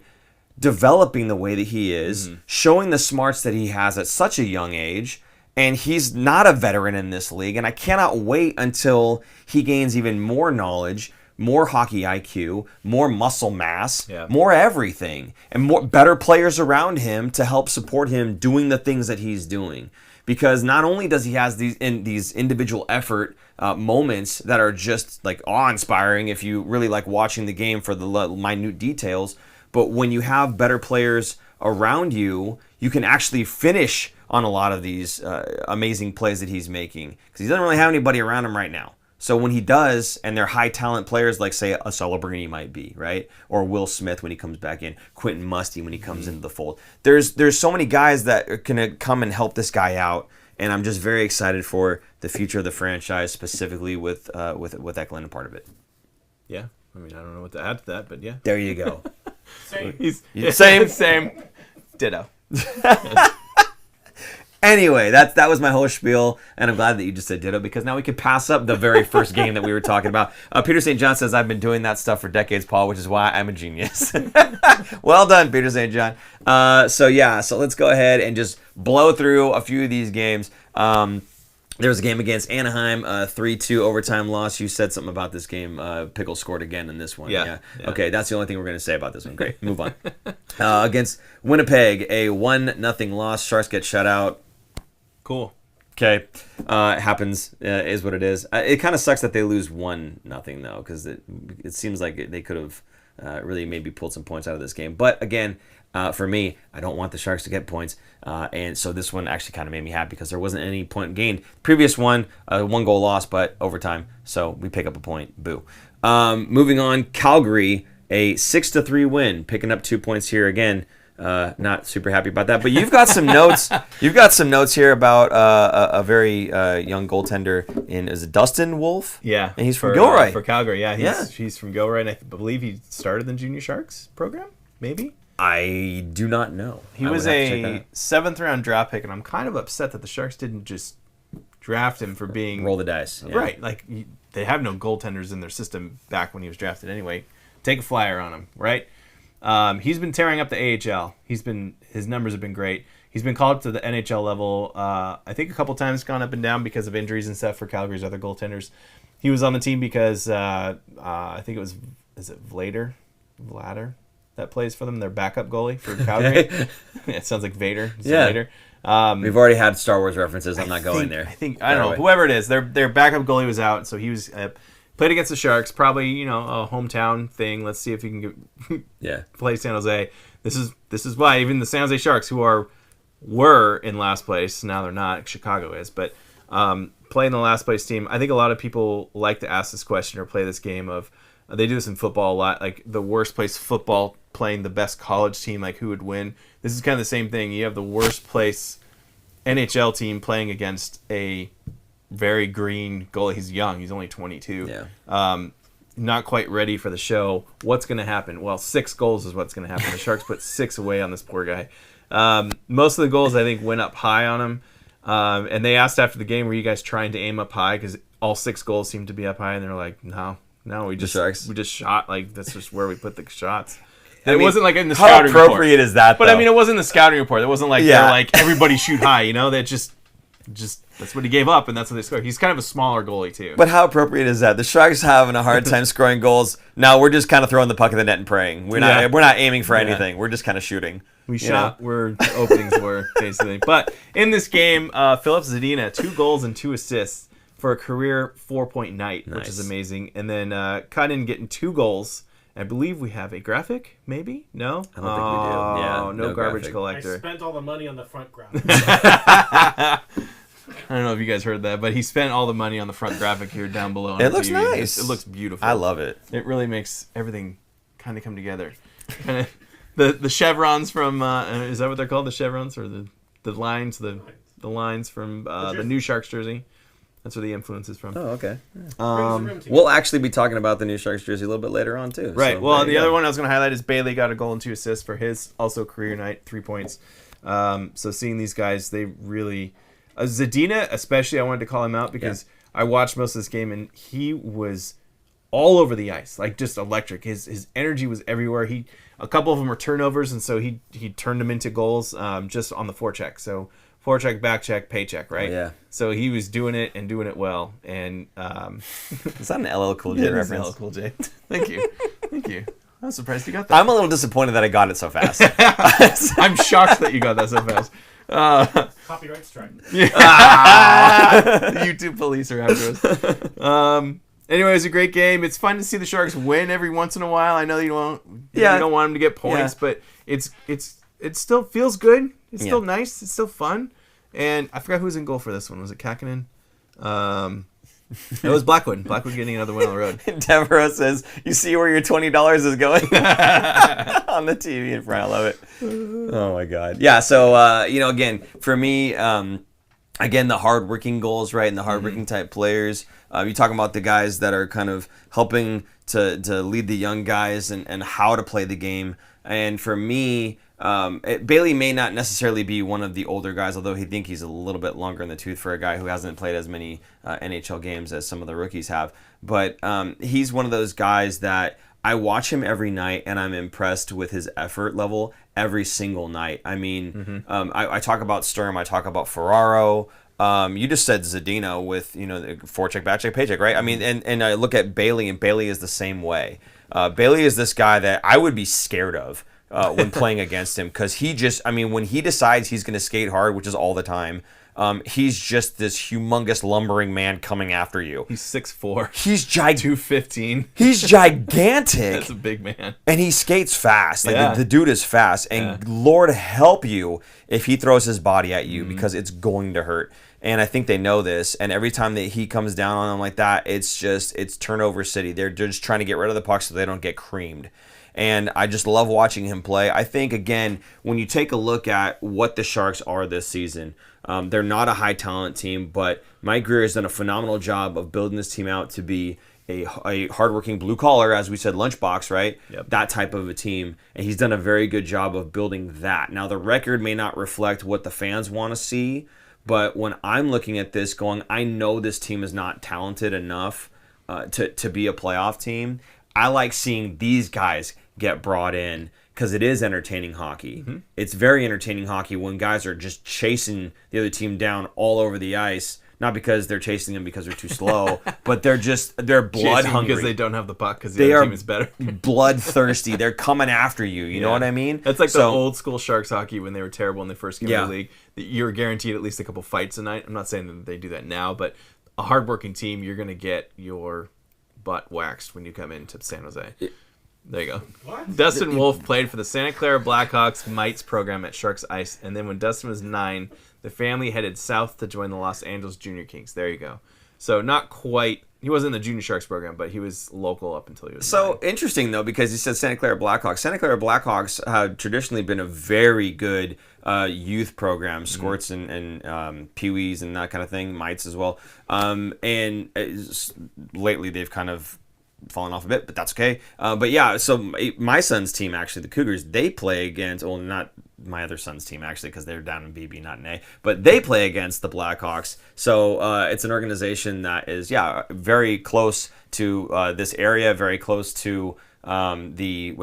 developing the way that he is, showing the smarts that he has at such a young age. And he's not a veteran in this league. And I cannot wait until he gains even more knowledge, more hockey IQ, more muscle mass, more everything, and more better players around him to help support him doing the things that he's doing. Because not only does he have these individual effort moments that are just like awe-inspiring if you really like watching the game for the minute details, but when you have better players around you, you can actually finish on a lot of these amazing plays that he's making. Because he doesn't really have anybody around him right now. So when he does, and they're high talent players like, say, a Celebrini might be, right? Or Will Smith when he comes back in, Quentin Musty when he comes into the fold. There's so many guys that are gonna come and help this guy out, and I'm just very excited for the future of the franchise, specifically with Eklund a part of it. Yeah, I mean, I don't know what to add to that, but yeah. There you go. Same. Ditto. Anyway, that was my whole spiel, and I'm glad that you just said ditto because now we can pass up the very first game that we were talking about. Peter St. John says, I've been doing that stuff for decades, Paul, which is why I'm a genius. Well done, Peter St. John. So let's go ahead and just blow through a few of these games. There was a game against Anaheim, 3-2 overtime loss. You said something about this game. Pickle scored again in this one. Yeah. Okay, that's the only thing we're going to say about this one. Great, move on. Against Winnipeg, a 1-0 loss. Sharks get shut out. Cool. Okay, it happens. Is what it is. It kind of sucks that they lose 1-0 though, because it seems like they could have really maybe pulled some points out of this game. But again, for me, I don't want the Sharks to get points, and so this one actually kind of made me happy because there wasn't any point gained. Previous one, 1-goal loss, but overtime, so we pick up a point. Boo. Moving on, Calgary, a 6-3 win, picking up 2 points here again. not super happy about that. But you've got some notes. You've got some notes here about a very young goaltender is it Dustin Wolf? Yeah, and he's from Gilroy for Calgary. Yeah, he's from Gilroy, and I believe he started the Junior Sharks program. Maybe. I do not know. He was a 7th round draft pick, and I'm kind of upset that the Sharks didn't just draft him for being roll the dice. Yeah. Right, like they have no goaltenders in their system back when he was drafted anyway. Take a flyer on him, right? He's been tearing up the AHL. His numbers have been great. He's been called up to the NHL level. I think a couple times gone up and down because of injuries and stuff for Calgary's other goaltenders. He was on the team because I think is it Vlader that plays for them, their backup goalie for Calgary. It sounds like Vader. Vader. We've already had Star Wars references. I'm not going there. I don't know. Whoever it is, their backup goalie was out, so he was played against the Sharks. Probably a hometown thing. Let's see if he can play San Jose. This is why even the San Jose Sharks, who were in last place, now they're not. Chicago is, but playing the last place team. I think a lot of people like to ask this question or play this game of. They do this in football a lot, like the worst place football playing the best college team, like who would win. This is kind of the same thing. You have the worst place NHL team playing against a very green goalie. He's young. He's only 22. Yeah. Not quite ready for the show. What's going to happen? Well, 6 goals is what's going to happen. The Sharks put 6 away on this poor guy. Most of the goals, I think, went up high on him. And they asked after the game, were you guys trying to aim up high? Because all 6 goals seemed to be up high. And they're like, no, we just shot. Like, that's just where we put the shots. It wasn't like in the scouting report. How appropriate is that, though? But, I mean, it wasn't the scouting report. It wasn't like they're like, everybody shoot high, That just that's what he gave up, and that's what they scored. He's kind of a smaller goalie, too. But how appropriate is that? The Sharks having a hard time scoring goals. Now we're just kind of throwing the puck in the net and praying. We're not aiming for anything. We're just kind of shooting. We shot where the openings were, basically. But in this game, Philip Zedina, 2 goals and 2 assists for a career 4-point night, which is amazing. And then Coddin getting 2 goals. I believe we have a graphic, maybe? No? I don't think we do. Yeah, no garbage graphic. Collector. I spent all the money on the front graphic. I don't know if you guys heard that, but he spent all the money on the front graphic here down below. It looks nice. It looks beautiful. I love it. It really makes everything kind of come together. Kind of the chevrons from is that what they're called? The chevrons or the lines? The lines from the new Sharks jersey. That's where the influence is from. Oh, okay. We'll actually be talking about the new Sharks jersey a little bit later on, too. Right. So, well, the other one I was going to highlight is Bailey got a goal and 2 assists for his also career night, 3 points. So seeing these guys, they really... Zedina, especially, I wanted to call him out because I watched most of this game, and he was all over the ice, like just electric. His energy was everywhere. A couple of them were turnovers, and so he turned them into goals just on the forecheck. So... forecheck, backcheck, paycheck, right? Oh, yeah. So he was doing it and doing it well. And is that an LL Cool J reference? LL Cool J. Thank you. I'm surprised you got that. I'm a little disappointed that I got it so fast. I'm shocked that you got that so fast. Copyright strike. YouTube police are after us. Anyway, it was a great game. It's fun to see the Sharks win every once in a while. I know you don't want them to get points, but it still feels good. It's still nice. It's still fun. And I forgot who was in goal for this one. Was it Kakinen? It was Blackwood. Blackwood getting another win on the road. Devereaux says, you see where your $20 is going? On the TV in front. I love it. Oh, my God. Yeah, so, again, for me, again, the hardworking goals, right, and the hardworking type players. You're talking about the guys that are kind of helping to lead the young guys and how to play the game. And for me... Bailey may not necessarily be one of the older guys, although he think he's a little bit longer in the tooth for a guy who hasn't played as many NHL games as some of the rookies have. But he's one of those guys that I watch him every night, and I'm impressed with his effort level every single night. I mean, I talk about Sturm, I talk about Ferraro. You just said Zedina with the forecheck, backcheck, paycheck, right? I mean, and I look at Bailey, and Bailey is the same way. Bailey is this guy that I would be scared of. When playing against him, because when he decides he's going to skate hard, which is all the time, he's just this humongous lumbering man coming after you. He's 6'4". He's 215. He's gigantic. That's a big man. And he skates fast. Like the dude is fast. And Lord help you if he throws his body at you, because it's going to hurt. And I think they know this. And every time that he comes down on them like that, it's turnover city. They're just trying to get rid of the puck so they don't get creamed. and I just love watching him play. I think, again, when you take a look at what the Sharks are this season, they're not a high talent team, but Mike Grier has done a phenomenal job of building this team out to be a hardworking blue collar, as we said, lunchbox, right? Yep. That type of a team, and he's done a very good job of building that. Now, the record may not reflect what the fans want to see, but when I'm looking at this going, I know this team is not talented enough to be a playoff team. I like seeing these guys get brought in because it is entertaining hockey. Mm-hmm. It's very entertaining hockey when guys are just chasing the other team down all over the ice. Not because they're chasing them because they're too slow, but they're blood hungry. Because they don't have the puck because the other team is better. Bloodthirsty. They're coming after you. You know what I mean? It's like the old school Sharks hockey when they were terrible when they first came to the league. You're guaranteed at least a couple fights a night. I'm not saying that they do that now, but a hardworking team, you're going to get your butt waxed when you come into San Jose. There you go. What? Dustin Wolf played for the Santa Clara Blackhawks Mites program at Sharks Ice, and then when Dustin was 9, the family headed south to join the Los Angeles Junior Kings. There you go. So not quite. He wasn't in the Junior Sharks program, but he was local up until he was 9. Interesting, though, because you said Santa Clara Blackhawks. Santa Clara Blackhawks have traditionally been a very good youth program, squirts and peewees and that kind of thing, mites as well. And lately they've kind of fallen off a bit, but that's okay. But yeah, so my son's team, actually, the Cougars, they play against, well, not my other son's team, actually, because they're down in BB, not in A, but they play against the Blackhawks. So it's an organization that is, very close to this area, very close to the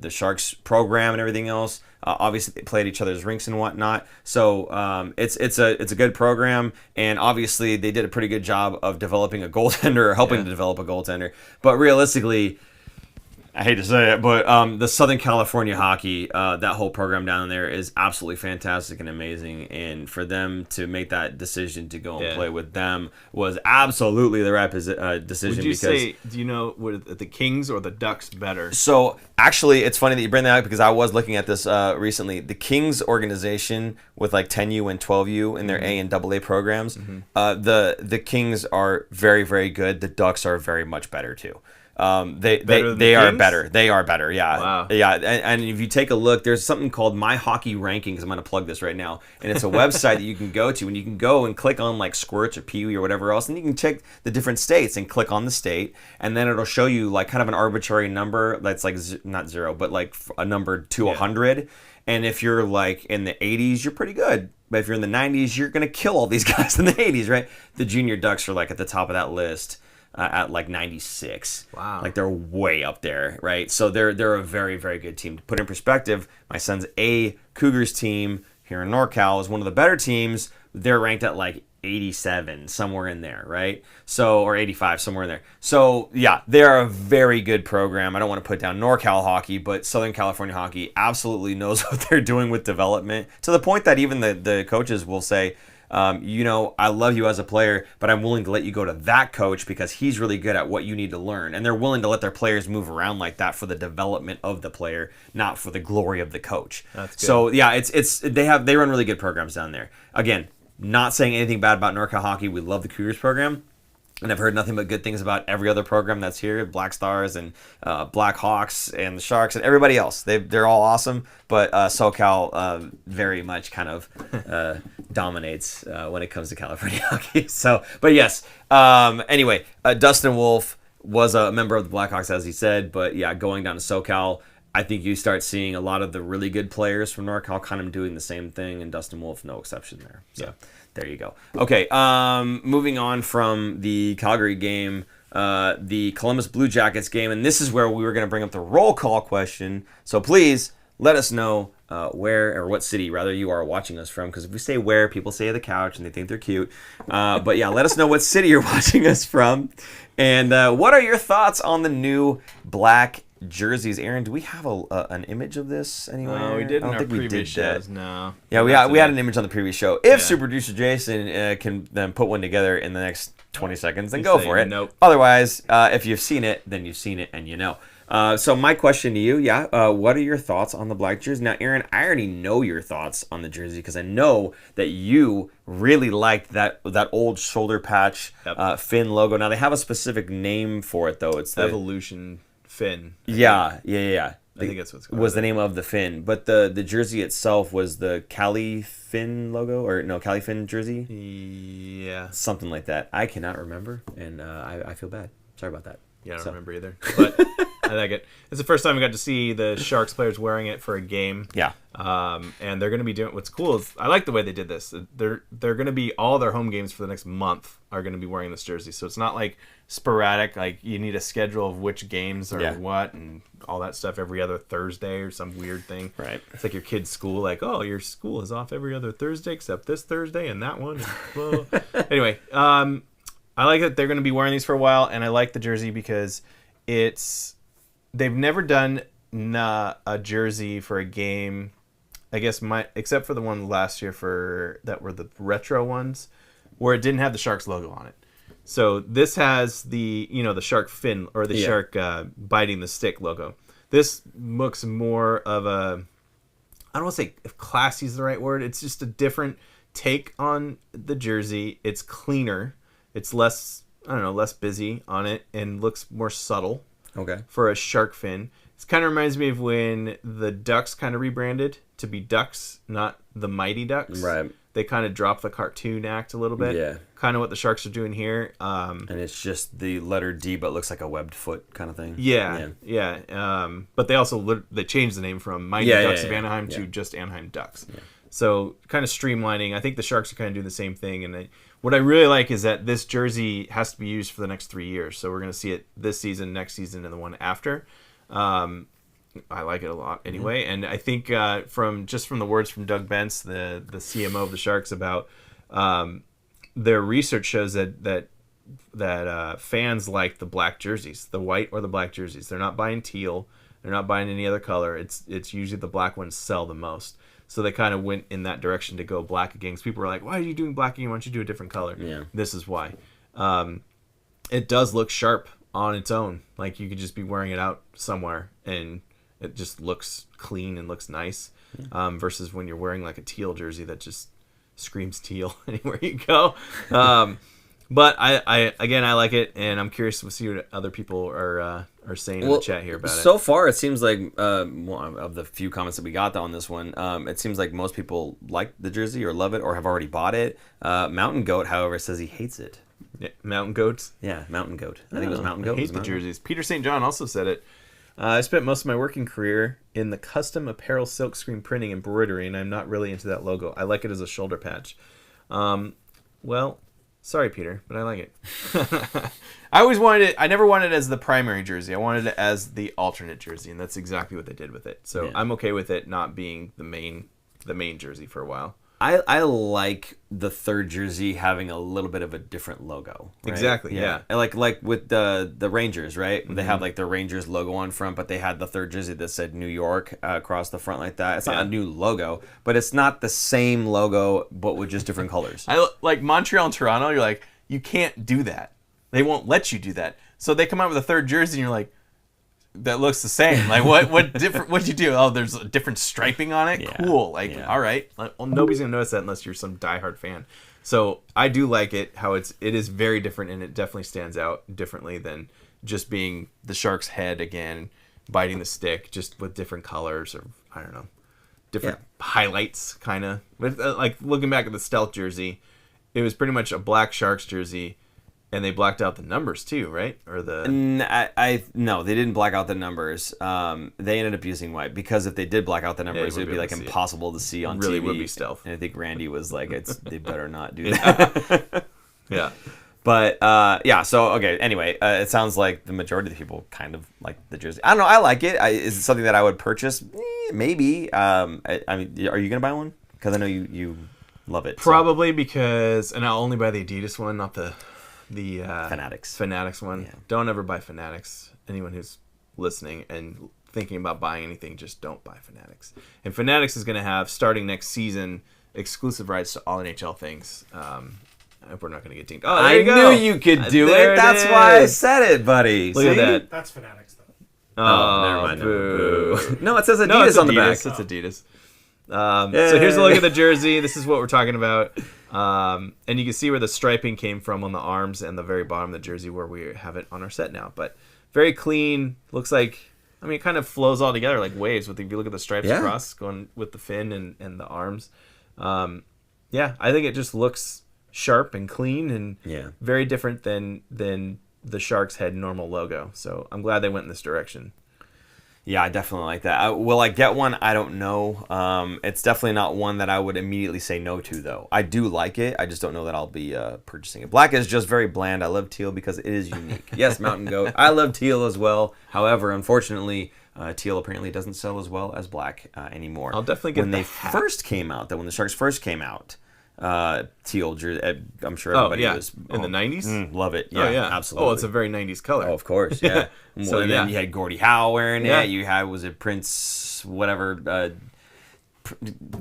Sharks program and everything else. Obviously, they play at each other's rinks and whatnot. So it's a good program, and obviously they did a pretty good job of developing a goaltender, or helping to develop a goaltender. But realistically, I hate to say it, but the Southern California hockey, that whole program down there is absolutely fantastic and amazing. And for them to make that decision to go and play with them was absolutely the right decision. Would you say, do you know, were the Kings or the Ducks better? So actually, it's funny that you bring that up because I was looking at this recently. The Kings organization with like 10U and 12U in their A and AA programs, the Kings are very, very good. The Ducks are very much better too. They are better. They are better. Yeah. Wow. Yeah. And if you take a look, there's something called My Hockey Rankings. I'm going to plug this right now. And it's a website that you can go to, and you can go and click on like squirts or peewee or whatever else. And you can check the different states and click on the state. And then it'll show you like kind of an arbitrary number that's like not 0, but like a number to 100. And if you're like in the 80s, you're pretty good. But if you're in the 90s, you're going to kill all these guys in the 80s, right? The junior Ducks are like at the top of that list. At like 96. Wow. Like they're way up there, right? So they're a very, very good team. To put in perspective, my son's A Cougars team here in NorCal is one of the better teams. They're ranked at like 87, somewhere in there, right? So, or 85, somewhere in there. So, yeah, they're a very good program. I don't want to put down NorCal hockey, but Southern California hockey absolutely knows what they're doing with development, to the point that even the coaches will say, I love you as a player, but I'm willing to let you go to that coach because he's really good at what you need to learn. And they're willing to let their players move around like that for the development of the player, not for the glory of the coach. That's good. So yeah, they run really good programs down there. Again, not saying anything bad about NorCal hockey. We love the Cougars program. And I've heard nothing but good things about every other program that's here, Black Stars and Black Hawks and the Sharks and everybody else. They're all awesome, but SoCal very much kind of dominates when it comes to California hockey. So, but yes. Anyway, Dustin Wolf was a member of the Blackhawks, as he said, but yeah, going down to SoCal, I think you start seeing a lot of the really good players from NorCal kind of doing the same thing, and Dustin Wolf, no exception there. So. Yeah. There you go. Okay, moving on from the Calgary game, the Columbus Blue Jackets game, and this is where we were going to bring up the roll call question. So please let us know where, or what city, rather, you are watching us from, because if we say where, people say the couch and they think they're cute. But yeah, let us know what city you're watching us from, and what are your thoughts on the new black jerseys. Aaron, do we have an image of this anywhere? No, we did in I don't our think we previous did that. shows. No. Yeah, we had an image on the previous show. If Super Producer Jason can then put one together in the next 20 seconds, then go for it. Nope. Otherwise, if you've seen it, then you've seen it and you know. So my question to you, what are your thoughts on the black jersey? Now, Aaron, I already know your thoughts on the jersey because I know that you really liked that old shoulder patch Finn logo. Now, they have a specific name for it, though. It's the Evolution fin. Yeah. I think that's what's called. Was the name of the fin, but the jersey itself was the Cali Fin logo, or no, Cali Fin jersey? Yeah. Something like that. I cannot remember, and I feel bad. Sorry about that. Yeah, I don't remember either. But I like it. It's the first time I got to see the Sharks players wearing it for a game. Yeah. And they're going to be doing. What's cool is I like the way they did this. They're going to be all their home games for the next month are going to be wearing this jersey. So it's not like sporadic. Like you need a schedule of which games are what and all that stuff every other Thursday or some weird thing. Right. It's like your kid's school. Like, oh, your school is off every other Thursday except this Thursday and that one. Anyway, I like that they're going to be wearing these for a while, and I like the jersey because they've never done a jersey for a game, I guess except for the one last year that were the retro ones, where it didn't have the Sharks logo on it. So this has the shark fin or the shark biting the stick logo. This looks more of a, I don't want to say if classy is the right word. It's just a different take on the jersey. It's cleaner. It's less busy on it and looks more subtle. Okay. For a shark fin. It kind of reminds me of when the Ducks kind of rebranded to be Ducks, not the Mighty Ducks. Right. They kind of dropped the cartoon act a little bit. Yeah. Kind of what the Sharks are doing here. And it's just the letter D, but looks like a webbed foot kind of thing. Yeah. But they also they changed the name from Mighty Ducks of Anaheim to just Anaheim Ducks. Yeah. So kind of streamlining. I think the Sharks are kind of doing the same thing. And what I really like is that this jersey has to be used for the next 3 years. So we're going to see it this season, next season, and the one after. I like it a lot anyway. Mm-hmm. And I think from the words from Doug Bentz, the CMO of the Sharks, about their research shows that fans like the black jerseys, the white or the black jerseys. They're not buying teal. They're not buying any other color. It's usually the black ones sell the most. So they kind of went in that direction to go black again. Because people were like, why are you doing black again? Why don't you do a different color? Yeah. This is why. It does look sharp on its own. Like you could just be wearing it out somewhere and it just looks clean and looks nice. Versus when you're wearing like a teal jersey that just screams teal anywhere you go. But I like it, and I'm curious to see what other people are saying in the chat here about it. So far, it seems like of the few comments that we got on this one, it seems like most people like the jersey or love it or have already bought it. Mountain Goat, however, says he hates it. Yeah, Mountain Goats? Yeah, Mountain Goat. I think it was Mountain Goat. I hate the jerseys. Peter St. John also said it. I spent most of my working career in the custom apparel silkscreen printing and embroidery, and I'm not really into that logo. I like it as a shoulder patch. Well, sorry, Peter, but I like it. I always wanted it. I never wanted it as the primary jersey. I wanted it as the alternate jersey, and that's exactly what they did with it. So I'm okay with it not being the main jersey for a while. I like the third jersey having a little bit of a different logo. Right? Exactly, yeah. And like with the Rangers, right? Mm-hmm. They have like the Rangers logo on front, but they had the third jersey that said New York across the front like that. It's not a new logo, but it's not the same logo, but with just different colors. I like Montreal and Toronto. You're like, you can't do that. They won't let you do that. So they come out with a third jersey, and you're like, that looks the same. Like what different? What'd you do? Oh, there's a different striping on it. Yeah. Cool. Like all right. Well, nobody's gonna notice that unless you're some diehard fan. So I do like it. How it is very different, and it definitely stands out differently than just being the Shark's head again, biting the stick, just with different colors or I don't know, different highlights kind of. Like looking back at the Stealth jersey, it was pretty much a black Sharks jersey. And they blacked out the numbers too, right? Or the no, they didn't black out the numbers. They ended up using white because if they did black out the numbers, it'd be like impossible to see on TV. Really would be stealth. And I think Randy was like, they better not do that. Yeah. But so okay. Anyway, it sounds like the majority of the people kind of like the jersey. I don't know. I like it. Is it something that I would purchase? Maybe. I mean, are you gonna buy one? Because I know you love it. Probably because, and I'll only buy the Adidas one, not the Fanatics one. Yeah. Don't ever buy Fanatics. Anyone who's listening and thinking about buying anything, just don't buy Fanatics. And Fanatics is going to have, starting next season, exclusive rights to all NHL things. I hope we're not going to get dinged. Oh, I knew you could do it. That's why I said it, buddy. Look at that. That's Fanatics, though. Oh, never mind. No, it says Adidas on the back. It's Adidas. So here's a look at the jersey. This is what we're talking about. And you can see where the striping came from on the arms and the very bottom of the jersey where we have it on our set now. But very clean. Looks like, I mean, it kind of flows all together like waves. If you look at the stripes across, going with the fin and the arms. Yeah, I think it just looks sharp and clean and very different than the Sharks' head normal logo. So I'm glad they went in this direction. Yeah, I definitely like that. Will I get one? I don't know. It's definitely not one that I would immediately say no to, though. I do like it. I just don't know that I'll be purchasing it. Black is just very bland. I love teal because it is unique. Yes, Mountain Goat. I love teal as well. However, unfortunately, teal apparently doesn't sell as well as black anymore. I'll definitely get when the they hat. first came out, when the Sharks first came out. Teal jersey. I'm sure everybody was in the 90s. Love it. Yeah, absolutely. Oh, it's a very 90s color. Oh, of course. Yeah. So, and then you had Gordie Howe wearing Yeah. it. You had Prince whatever,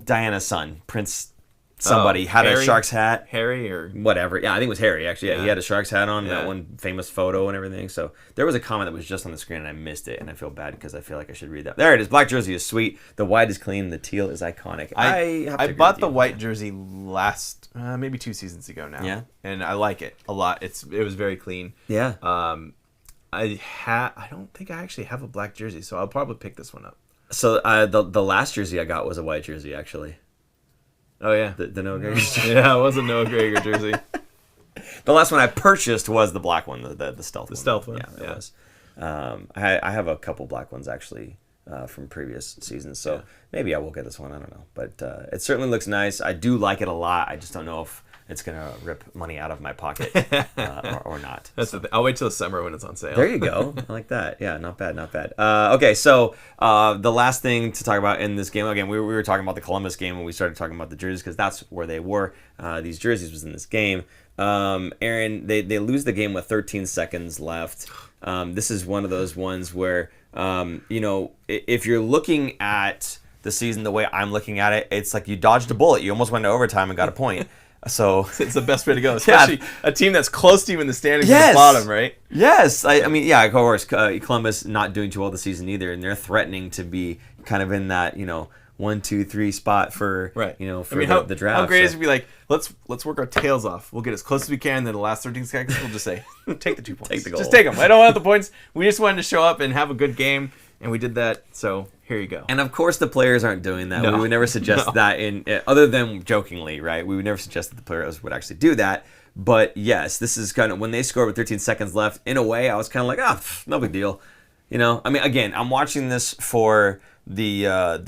Diana's son, Prince somebody had Harry? a Sharks hat. Harry or Whatever. Yeah, I think it was Harry actually. Yeah, Yeah. he had a Sharks hat on, that Yeah. one famous photo and everything. So there was a comment that was just on the screen and I missed it, and I feel bad because I feel like I should read that. There it is. Black jersey is sweet. The white is clean. The teal is iconic. I have to agree bought with the you. white jersey last maybe 2 seasons ago now. Yeah. And I like it a lot. It was very clean. Yeah. I don't think I actually have a black jersey, so I'll probably pick this one up. So the last jersey I got was a white jersey actually. Oh yeah. The Noah Gregor jersey. Yeah, it was a Noah Gregor jersey. The last one I purchased was the black one, the stealth one. The stealth one, Yeah, it yeah. was. I have a couple black ones actually from previous seasons, so maybe I will get this one. I don't know, but it certainly looks nice. I do like it a lot. I just don't know if it's gonna rip money out of my pocket or not. That's the thing. I'll wait till the summer when it's on sale. There you go. I like that. Yeah, not bad, not bad. Okay, so the last thing to talk about in this game, again, we were talking about the Columbus game when we started talking about the jerseys because that's where they were. These jerseys was in this game. Aaron, they lose the game with 13 seconds left. This is one of those ones where, if you're looking at the season the way I'm looking at it, it's like you dodged a bullet. You almost went to overtime and got a point. So It's the best way to go, especially a team that's close to you in the standings at Yes. the bottom, right? Yes, I mean, yeah, of course, Columbus not doing too well this season either, and they're threatening to be kind of in that 1, 2, 3 spot for Right. for the draft. How great so. is it to be like, let's work our tails off. We'll get as close as we can. Then the last 13 seconds, we'll just say, take the 2 points. Take the goal. Just take them. I don't want the points. We just wanted to show up and have a good game, and we did that. So here you go. And of course, the players aren't doing that. No. We would never suggest that other than jokingly, right? We would never suggest that the players would actually do that. But yes, this is kind of when they score with 13 seconds left. In a way, I was kind of like, no big deal. I mean, again, I'm watching this for the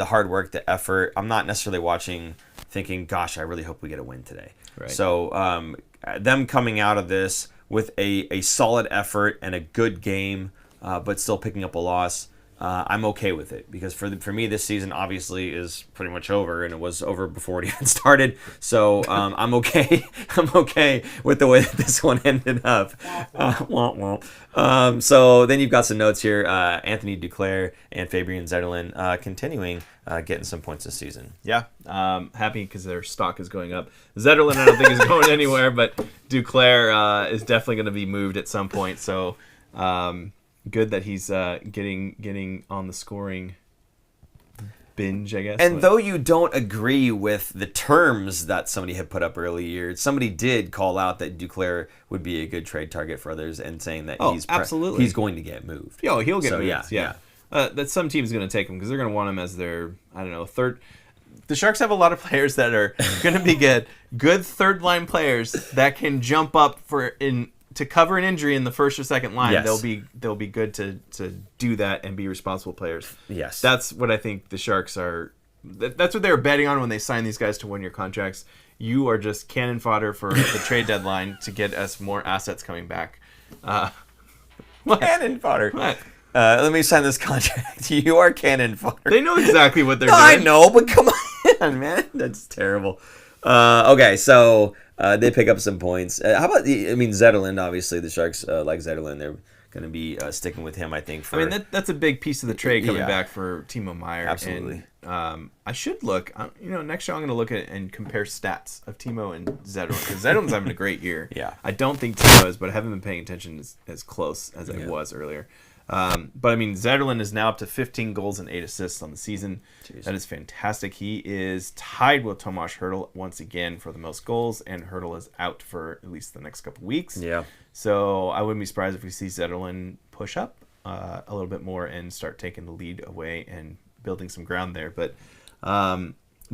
hard work, the effort. I'm not necessarily watching thinking, gosh, I really hope we get a win today. Right. So them coming out of this with a solid effort and a good game, but still picking up a loss, I'm okay with it because for me this season obviously is pretty much over, and it was over before it even started. So I'm okay. I'm okay with the way that this one ended up. So then you've got some notes here. Anthony Duclair and Fabian Zedina continuing getting some points this season. Yeah, happy because their stock is going up. Zedina, I don't think is going anywhere, but Duclair is definitely going to be moved at some point. So good that he's getting on the scoring binge, I guess. And though you don't agree with the terms that somebody had put up earlier, somebody did call out that Duclair would be a good trade target for others, and saying that absolutely. he's going to get moved. Yo, he'll get So, moved. yeah. That some team's going to take him because they're going to want him as their, I don't know, third. The Sharks have a lot of players that are going to be good third line players that can jump up to cover an injury in the first or second line. Yes. They'll be good to do that and be responsible players. Yes. That's what I think the Sharks are. That's what they were betting on when they signed these guys to 1-year contracts. You are just cannon fodder for the trade deadline to get us more assets coming back. Cannon fodder. What? Let me sign this contract. You are cannon fodder. They know exactly what they're No, doing. I know, but come on, man. That's terrible. Okay, so they pick up some points. How about Zedina? Obviously, the Sharks like Zedina. They're going to be sticking with him, I think. That's a big piece of the trade coming Yeah. back for Timo Meier. Absolutely. And, I should look. Next year I'm going to look at and compare stats of Timo and Zedina because Zedina's having a great year. Yeah. I don't think Timo is, but I haven't been paying attention as close as I was earlier. But Zedina is now up to 15 goals and 8 assists on the season. Jeez. That is fantastic. He is tied with Tomas Hertl once again for the most goals, and Hertl is out for at least the next couple weeks. Yeah. So I wouldn't be surprised if we see Zedina push up a little bit more and start taking the lead away and building some ground there. But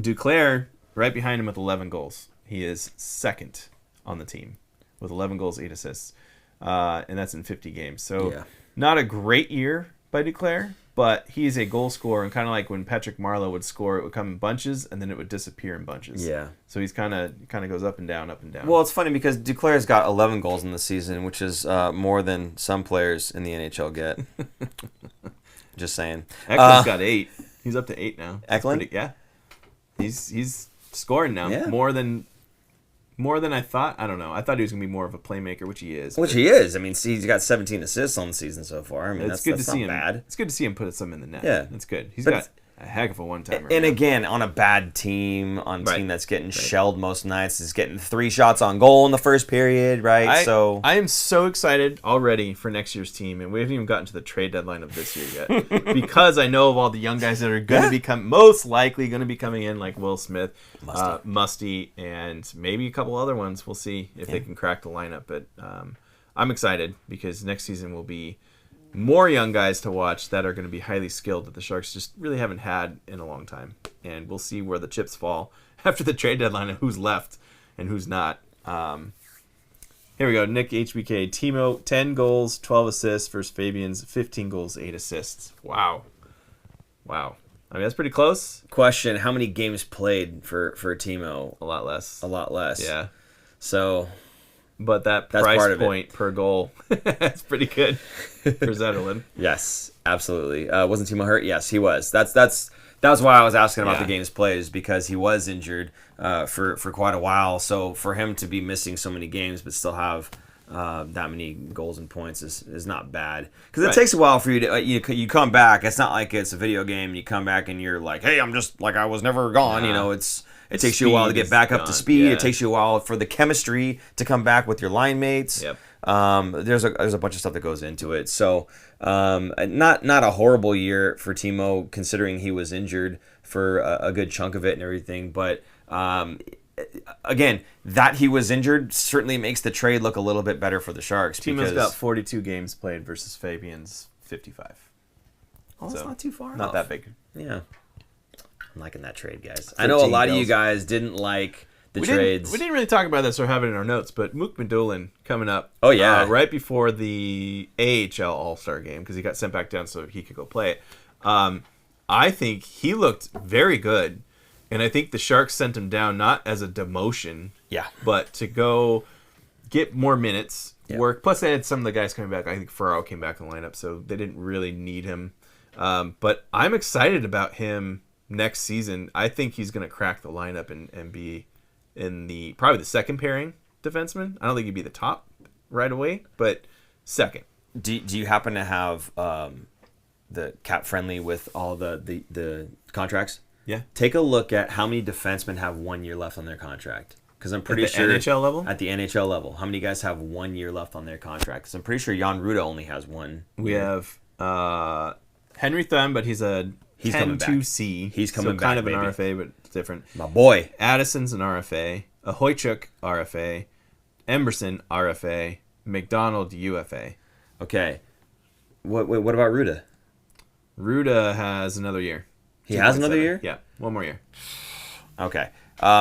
Duclair right behind him with 11 goals. He is second on the team with 11 goals, 8 assists, and that's in 50 games. So not a great year by Duclair, but he's a goal scorer, and kind of like when Patrick Marleau would score, it would come in bunches, and then it would disappear in bunches. Yeah. So he's kind of goes up and down, up and down. Well, it's funny because Duclair's got 11 goals in the season, which is more than some players in the NHL get. Just saying. Eklund's got 8. He's up to 8 now. Eklund? Yeah. He's scoring now. Yeah. More than I thought. I don't know. I thought he was going to be more of a playmaker, which he is. Which he is. I mean, he's got 17 assists on the season so far. I mean, it's good to see him. Bad. It's good to see him put some in the net. Yeah. That's good. He's But got a heck of a one-timer. And again, on a bad team, on a team that's getting shelled most nights, is getting 3 shots on goal in the first period, right? I am so excited already for next year's team, and we haven't even gotten to the trade deadline of this year yet, because I know of all the young guys that are going to be most likely going to be coming in, like Will Smith, Musty, and maybe a couple other ones. We'll see if they can crack the lineup, but I'm excited because next season will be more young guys to watch that are going to be highly skilled that the Sharks just really haven't had in a long time. And we'll see where the chips fall after the trade deadline and who's left and who's not. Here we go. Nick HBK. Timo, 10 goals, 12 assists versus Fabian's 15 goals, 8 assists. Wow. I mean, that's pretty close. Question, how many games played for Timo? A lot less. A lot less. Yeah. So... But that's price point per goal, that's pretty good for Zetterlund. Yes, absolutely. Wasn't Timo hurt? Yes, he was. That was why I was asking about the games played, is because he was injured for quite a while. So for him to be missing so many games but still have that many goals and points is not bad. Because it takes a while for you to you come back. It's not like it's a video game. You come back and you're like, hey, I'm just like I was never gone. It takes you a while to get back up to speed. Yeah. It takes you a while for the chemistry to come back with your line mates. Yep. There's a bunch of stuff that goes into it. So not a horrible year for Timo, considering he was injured for a good chunk of it and everything. But again, that he was injured certainly makes the trade look a little bit better for the Sharks. Timo's got 42 games played versus Fabian's 55. Oh, that's not too far Not off. that big. Yeah. I'm liking that trade, guys. I know a lot of you guys didn't like the trades. We didn't really talk about this or have it in our notes, but Mook Madolin coming up. Oh, yeah. Right before the AHL All-Star game, because he got sent back down so he could go play it. I think he looked very good, and I think the Sharks sent him down not as a demotion, but to go get more minutes, work. Plus, they had some of the guys coming back. I think Ferraro came back in the lineup, so they didn't really need him. But I'm excited about him next season. I think he's going to crack the lineup and be in probably the second pairing defenseman. I don't think he'd be the top right away, but second. Do you happen to have the cap friendly with all the contracts? Yeah. Take a look at how many defensemen have 1 year left on their contract. Because I'm pretty sure NHL level? At the NHL level, how many guys have 1 year left on their contract? Because I'm pretty sure Jan Ruda only has one. We have Henry Thun, but he's a 10-2C. He's coming back, kind of baby. an RFA, but it's different. My boy. Addison's an RFA. Ahoychuk, RFA. Emberson, RFA. McDonald, UFA. Okay. What about Ruda? Ruda has another year. He has another year? Yeah, one more year. Okay.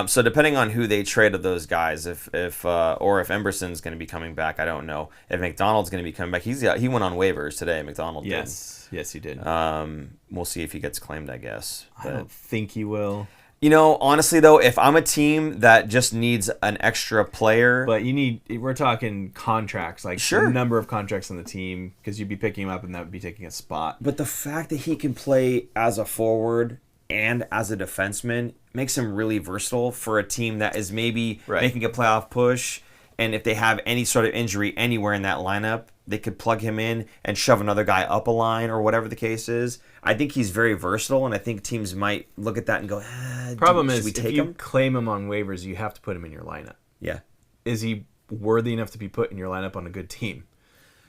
So depending on who they trade of those guys, if Emberson's going to be coming back, I don't know. If McDonald's going to be coming back, he went on waivers today. McDonald did. Yes, he did. We'll see if he gets claimed, I guess. I don't think he will. Honestly though, if I'm a team that just needs an extra player, but we're talking contracts, like the number of contracts on the team, because you'd be picking him up and that would be taking a spot. But the fact that he can play as a forward and as a defenseman makes him really versatile for a team that is maybe making a playoff push. And if they have any sort of injury anywhere in that lineup, they could plug him in and shove another guy up a line or whatever the case is. I think he's very versatile, and I think teams might look at that and go, Problem is, if you claim him on waivers, you have to put him in your lineup. Yeah. Is he worthy enough to be put in your lineup on a good team?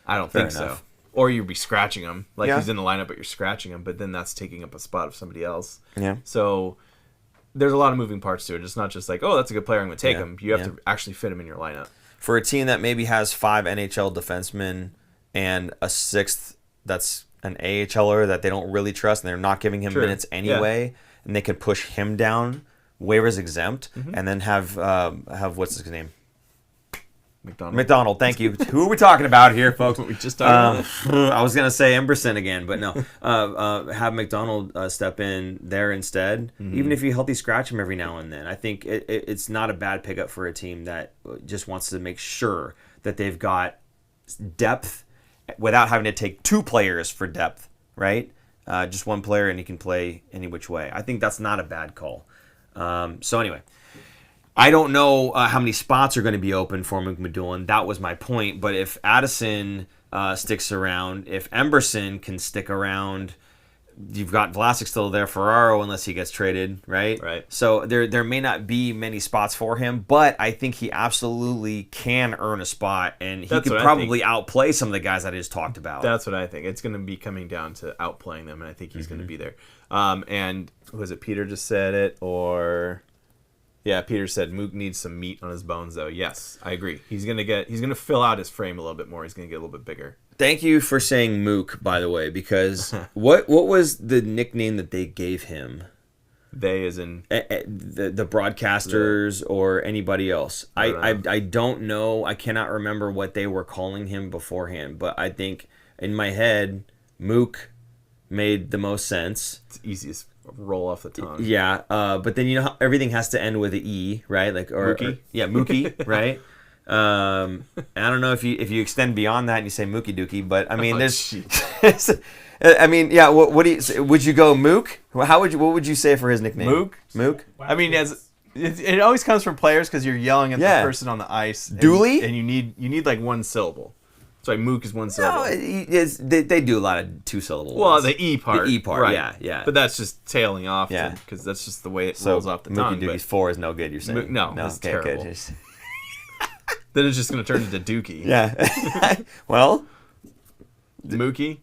I don't think so. Or you'd be scratching him. He's in the lineup, but you're scratching him, but then that's taking up a spot of somebody else. Yeah. So there's a lot of moving parts to it. It's not just like, oh, that's a good player, I'm going to take him. You have to actually fit him in your lineup. For a team that maybe has 5 NHL defensemen and a 6th that's an AHLer that they don't really trust, and they're not giving him minutes anyway, and they could push him down, waivers exempt, and then have what's his name? McDonald, thank you. Who are we talking about here, folks? We just talked about. I was going to say Emberson again, but no. Have McDonald step in there instead, even if you healthy scratch him every now and then. I think it's not a bad pickup for a team that just wants to make sure that they've got depth without having to take two players for depth, right? Just one player, and he can play any which way. I think that's not a bad call. So anyway. I don't know how many spots are going to be open for McMillan. That was my point. But if Addison sticks around, if Emberson can stick around, you've got Vlasic still there, Ferraro, unless he gets traded, right? Right. So there may not be many spots for him, but I think he absolutely can earn a spot, and he could probably outplay some of the guys that I just talked about. That's what I think. It's going to be coming down to outplaying them, and I think he's going to be there. And was it Peter just said it, or... Yeah, Peter said Mook needs some meat on his bones, though. Yes, I agree. He's gonna fill out his frame a little bit more. He's gonna get a little bit bigger. Thank you for saying Mook, by the way, because what was the nickname that they gave him? They, as in the broadcasters or anybody else. I don't know. I cannot remember what they were calling him beforehand, but I think in my head, Mook made the most sense. It's easiest. Roll off the tongue. Yeah, but then how everything has to end with an E, right? Like Mookie. Mookie, right? I don't know if you extend beyond that and you say Mookie Dookie, but I mean, I mean, yeah. What do you would you go Mook? What would you say for his nickname? Mook. I mean, it always comes from players because you're yelling at the person on the ice. Dooley, and you need like one syllable. Sorry, Mook is one syllable. No, they do a lot of two-syllable Well, ones. the E part. The E part, right. yeah. But that's just tailing off, because that's just the way it rolls off the tongue. Mookie Dookie's 4 is no good, you're saying? No, it's terrible. Good. Then it's just going to turn into Dookie. Yeah. Well? Mookie?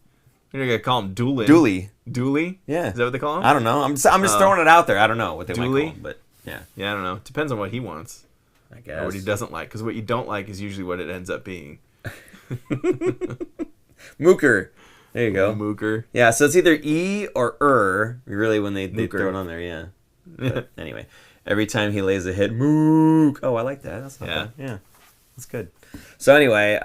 You're going to call him Doolin. Dooley? Yeah. Is that what they call him? I don't know. I'm just throwing it out there. I don't know what they might call him, but yeah. Yeah, I don't know. It depends on what he wants. I guess. Or what he doesn't like, because what you don't like is usually what it ends up being. Mooker. There you go. Mooker. Yeah, so it's either E or really when they throw it on there, yeah. But anyway, every time he lays a hit, Mook. Oh, I like that. That's not bad. Yeah. That's good. So anyway,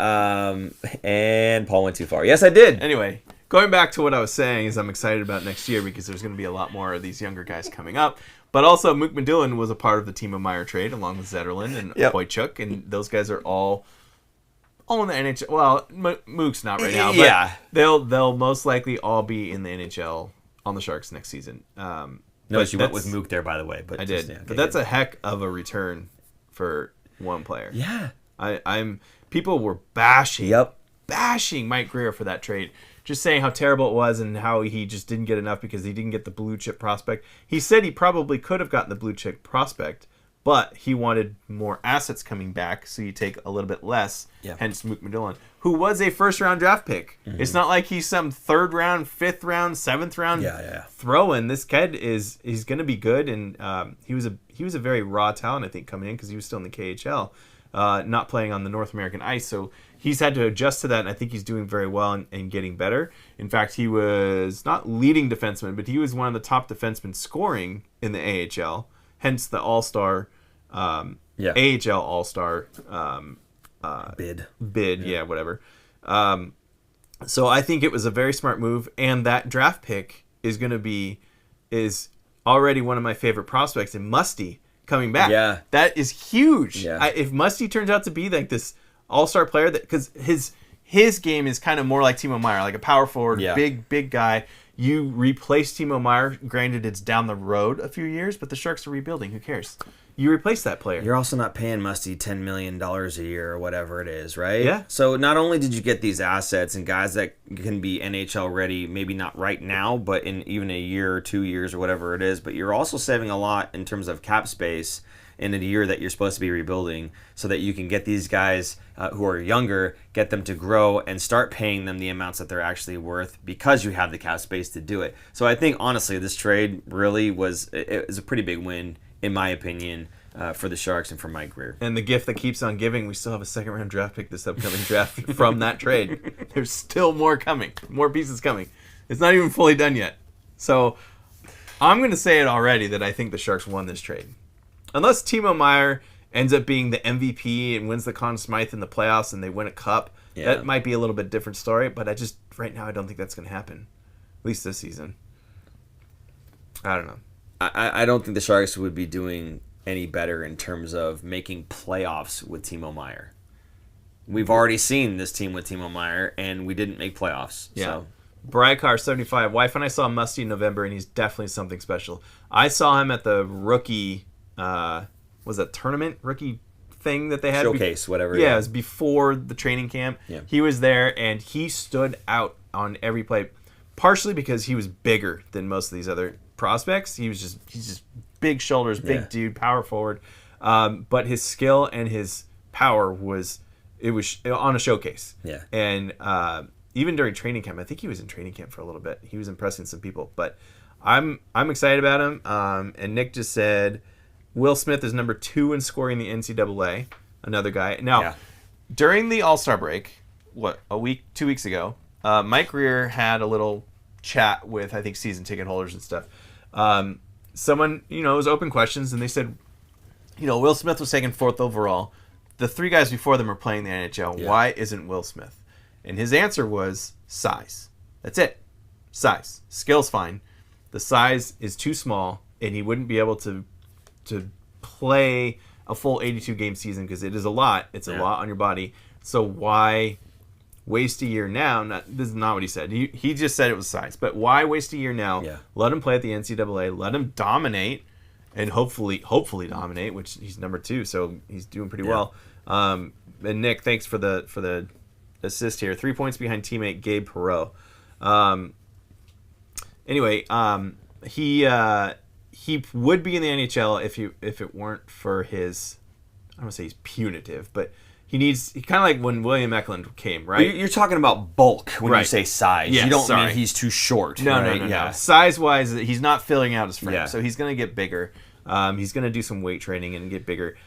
and Paul went too far. Yes, I did. Anyway, going back to what I was saying is I'm excited about next year because there's going to be a lot more of these younger guys coming up. But also, Mook Madillan was a part of the Timo Meier trade along with Zetterlund and Boychuk, and those guys are all in the NHL. Well, Mook's not right now, but they'll most likely all be in the NHL on the Sharks next season. Notice you went with Mook there, by the way. But I did. Yeah, okay, but that's a heck of a return for one player. Yeah. People were bashing Mike Greer for that trade, just saying how terrible it was and how he just didn't get enough because he didn't get the blue chip prospect. He said he probably could have gotten the blue chip prospect, but he wanted more assets coming back, so you take a little bit less. Yeah. Hence Mook Madillan, who was a first-round draft pick. Mm-hmm. It's not like he's some third-round, fifth-round, seventh-round throw-in. This kid he's going to be good, and he was a very raw talent, I think, coming in because he was still in the KHL, not playing on the North American ice. So he's had to adjust to that, and I think he's doing very well and getting better. In fact, he was not leading defenseman, but he was one of the top defensemen scoring in the AHL. Hence the All-Star, AHL All-Star bid, whatever. So I think it was a very smart move, and that draft pick is already one of my favorite prospects in Musty coming back. Yeah, that is huge. Yeah. If Musty turns out to be like this All-Star player, because his game is kind of more like Timo Meier, like a power forward, big guy. You replace Timo Meier. Granted, it's down the road a few years, but the Sharks are rebuilding. Who cares? You replace that player. You're also not paying Musty $10 million a year or whatever it is, right? Yeah. So not only did you get these assets and guys that can be NHL ready, maybe not right now, but in even a year or 2 years or whatever it is, but you're also saving a lot in terms of cap space in a year that you're supposed to be rebuilding so that you can get these guys who are younger, get them to grow and start paying them the amounts that they're actually worth because you have the cap space to do it. So I think, honestly, this trade really was a pretty big win, in my opinion, for the Sharks and for Mike Greer. And the gift that keeps on giving, we still have a second-round draft pick this upcoming draft from that trade. There's still more coming. More pieces coming. It's not even fully done yet. So I'm going to say it already that I think the Sharks won this trade. Unless Timo Meier ends up being the MVP and wins the Conn Smythe in the playoffs and they win a cup, that might be a little bit different story. But right now, I don't think that's going to happen. At least this season. I don't know. I don't think the Sharks would be doing any better in terms of making playoffs with Timo Meier. We've already seen this team with Timo Meier, and we didn't make playoffs. Yeah. So. Brycar 75. Wife and I saw Musty in November, and he's definitely something special. I saw him at the rookie, was that tournament rookie thing that they had? Showcase, whatever. Yeah, it was before the training camp. Yeah. He was there, and he stood out on every play, partially because he was bigger than most of these other prospects. He's just big shoulders, big dude, power forward. But his skill and his power was on a showcase. Yeah. And even during training camp, I think he was in training camp for a little bit. He was impressing some people, but I'm excited about him. And Nick just said Will Smith is number 2 in scoring the NCAA. Another guy. Now, during the All-Star break, 2 weeks ago, Mike Greer had a little chat with, I think, season ticket holders and stuff. Someone, it was open questions, and they said, Will Smith was taken 4th overall. The 3 guys before them are playing the NHL. Yeah. Why isn't Will Smith? And his answer was size. That's it. Size. Skill's fine. The size is too small, and he wouldn't be able to play a full 82-game season because it is a lot. It's a lot on your body. So why waste a year now? This is not what he said. He just said it was size. But why waste a year now? Yeah. Let him play at the NCAA. Let him dominate, and hopefully dominate, which he's number 2, so he's doing pretty well. And Nick, thanks for the assist here. 3 points behind teammate Gabe Perreault. Anyway, he would be in the NHL if it weren't for his, I don't want to say he's punitive, but he kind of like when William Eklund came, right? You're talking about bulk when you say size. Yes, you don't mean he's too short. No. Size-wise, he's not filling out his frame, so he's going to get bigger. He's going to do some weight training and get bigger.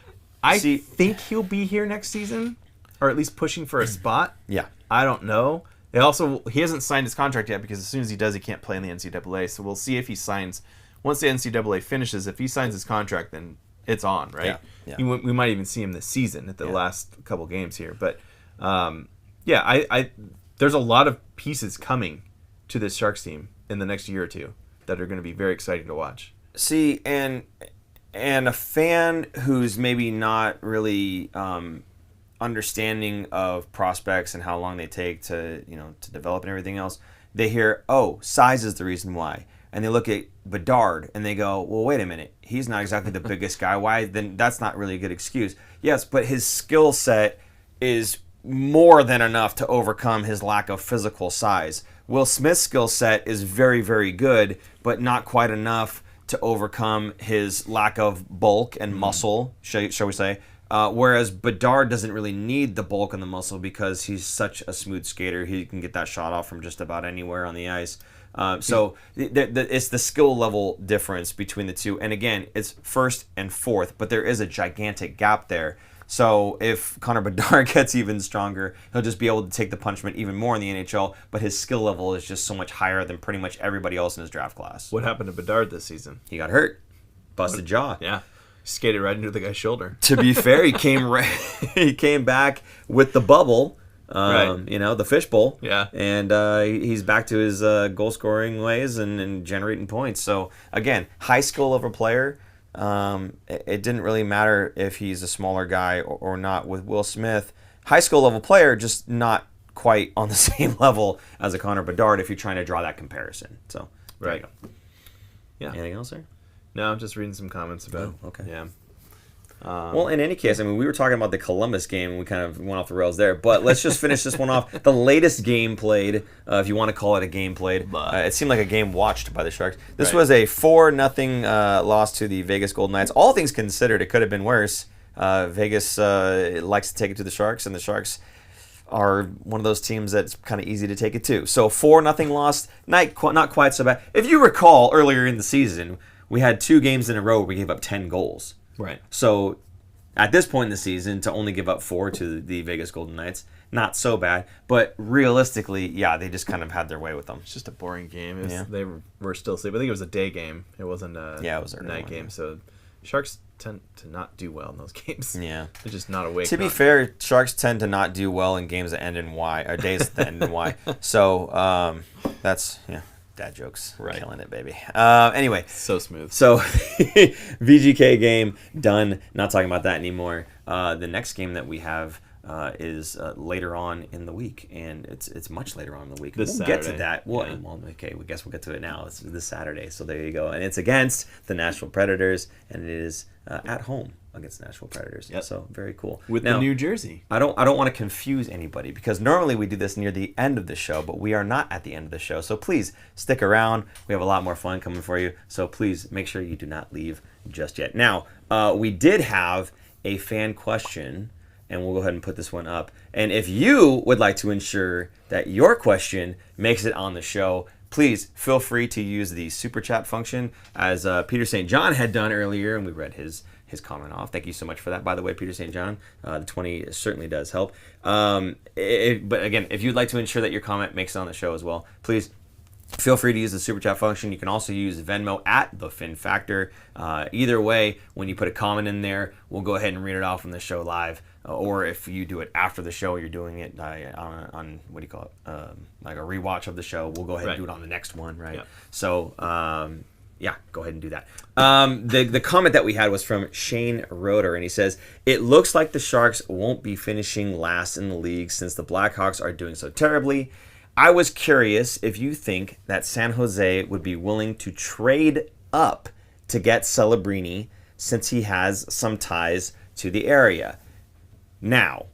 I think he'll be here next season, or at least pushing for a spot. Yeah. I don't know. He hasn't signed his contract yet because as soon as he does, he can't play in the NCAA. So we'll see if he signs. Once the NCAA finishes, if he signs his contract, then it's on, right? Yeah. We might even see him this season at the last couple games here. But, there's a lot of pieces coming to this Sharks team in the next year or two that are going to be very exciting to watch. See, and a fan who's maybe not really understanding of prospects and how long they take to develop and everything else, they hear, size is the reason why. And they look at Bedard and they go, well, wait a minute. He's not exactly the biggest guy. Why? Then that's not really a good excuse. Yes, but his skill set is more than enough to overcome his lack of physical size. Will Smith's skill set is very, very good, but not quite enough to overcome his lack of bulk and muscle, shall we say. Whereas Bedard doesn't really need the bulk and the muscle because he's such a smooth skater. He can get that shot off from just about anywhere on the ice. So it's the skill level difference between the two. And again, it's 1st and 4th, but there is a gigantic gap there. So if Connor Bedard gets even stronger, he'll just be able to take the punishment even more in the NHL, but his skill level is just so much higher than pretty much everybody else in his draft class. What happened to Bedard this season? He got hurt. Busted jaw. Yeah. Skated right into the guy's shoulder. To be fair, he came back with the bubble, the fishbowl. Yeah. And he's back to his goal scoring ways and generating points. So again, high skill level player. It didn't really matter if he's a smaller guy or not with Will Smith. High skill level player, just not quite on the same level as a Connor Bedard if you're trying to draw that comparison. So there you go. Yeah. Anything else there? No, I'm just reading some comments about. Oh, okay. Yeah. Well, in any case, I mean, we were talking about the Columbus game, and we kind of went off the rails there. But let's just finish this one off. The latest game played, if you want to call it a game played. It seemed like a game watched by the Sharks. This was a 4-0 loss to the Vegas Golden Knights. All things considered, it could have been worse. Vegas likes to take it to the Sharks, and the Sharks are one of those teams that's kind of easy to take it to. So 4-0 loss, not quite so bad. If you recall, earlier in the season, we had 2 games in a row where we gave up 10 goals. Right. So at this point in the season, to only give up 4 to the Vegas Golden Knights, not so bad. But realistically, yeah, they just kind of had their way with them. It's just a boring game. Yeah. They were still asleep. I think it was a day game. It wasn't it was an early night one, game. yeah. So Sharks tend to not do well in those games. Yeah. They're just not awake. To be fair, Sharks tend to not do well in games that end in Y, or days that end in Y. So that's, dad jokes. Right. Killing it, baby. Anyway. So smooth. So VGK game done. Not talking about that anymore. The next game that we have is later on in the week, and it's much later on in the week. This We'll get to Saturday. that. Well, okay, we guess we'll get to it now. It's this Saturday, so there you go. And it's against the Nashville Predators, and it is at home against the Nashville Predators. Yep. So very cool. With Now, the New Jersey. I don't want to confuse anybody, because normally we do this near the end of the show, but we are not at the end of the show. So please stick around. We have a lot more fun coming for you. So please make sure you do not leave just yet. Now, we did have a fan question, and we'll go ahead and put this one up. And if you would like to ensure that your question makes it on the show, please feel free to use the super chat function, as Peter St. John had done earlier, and we read his comment off. Thank you so much for that, by the way, Peter St. John. The 20 certainly does help. But again, if you'd like to ensure that your comment makes it on the show as well, please feel free to use the super chat function. You can also use Venmo at the Fin Factor. Either way, when you put a comment in there, we'll go ahead and read it off on the show live. Or if you do it after the show, you're doing it on what do you call it? Like a rewatch of the show. We'll go ahead and do it on the next one, right? Yep. So, go ahead and do that. The comment that we had was from Shane Roeder, and he says, "It looks like the Sharks won't be finishing last in the league since the Blackhawks are doing so terribly. I was curious if you think that San Jose would be willing to trade up to get Celebrini, since he has some ties to the area." Now,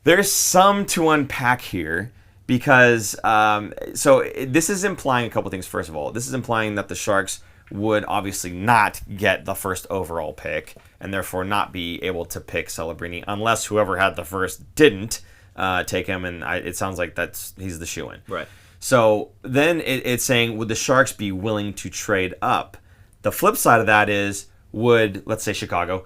there's some to unpack here, because so this is implying a couple things. First of all, this is implying that the Sharks would obviously not get the first overall pick, and therefore not be able to pick Celebrini unless whoever had the first didn't take him, and it sounds like he's the shoo-in. Right. So then it's saying, would the Sharks be willing to trade up? The flip side of that is, would, let's say, Chicago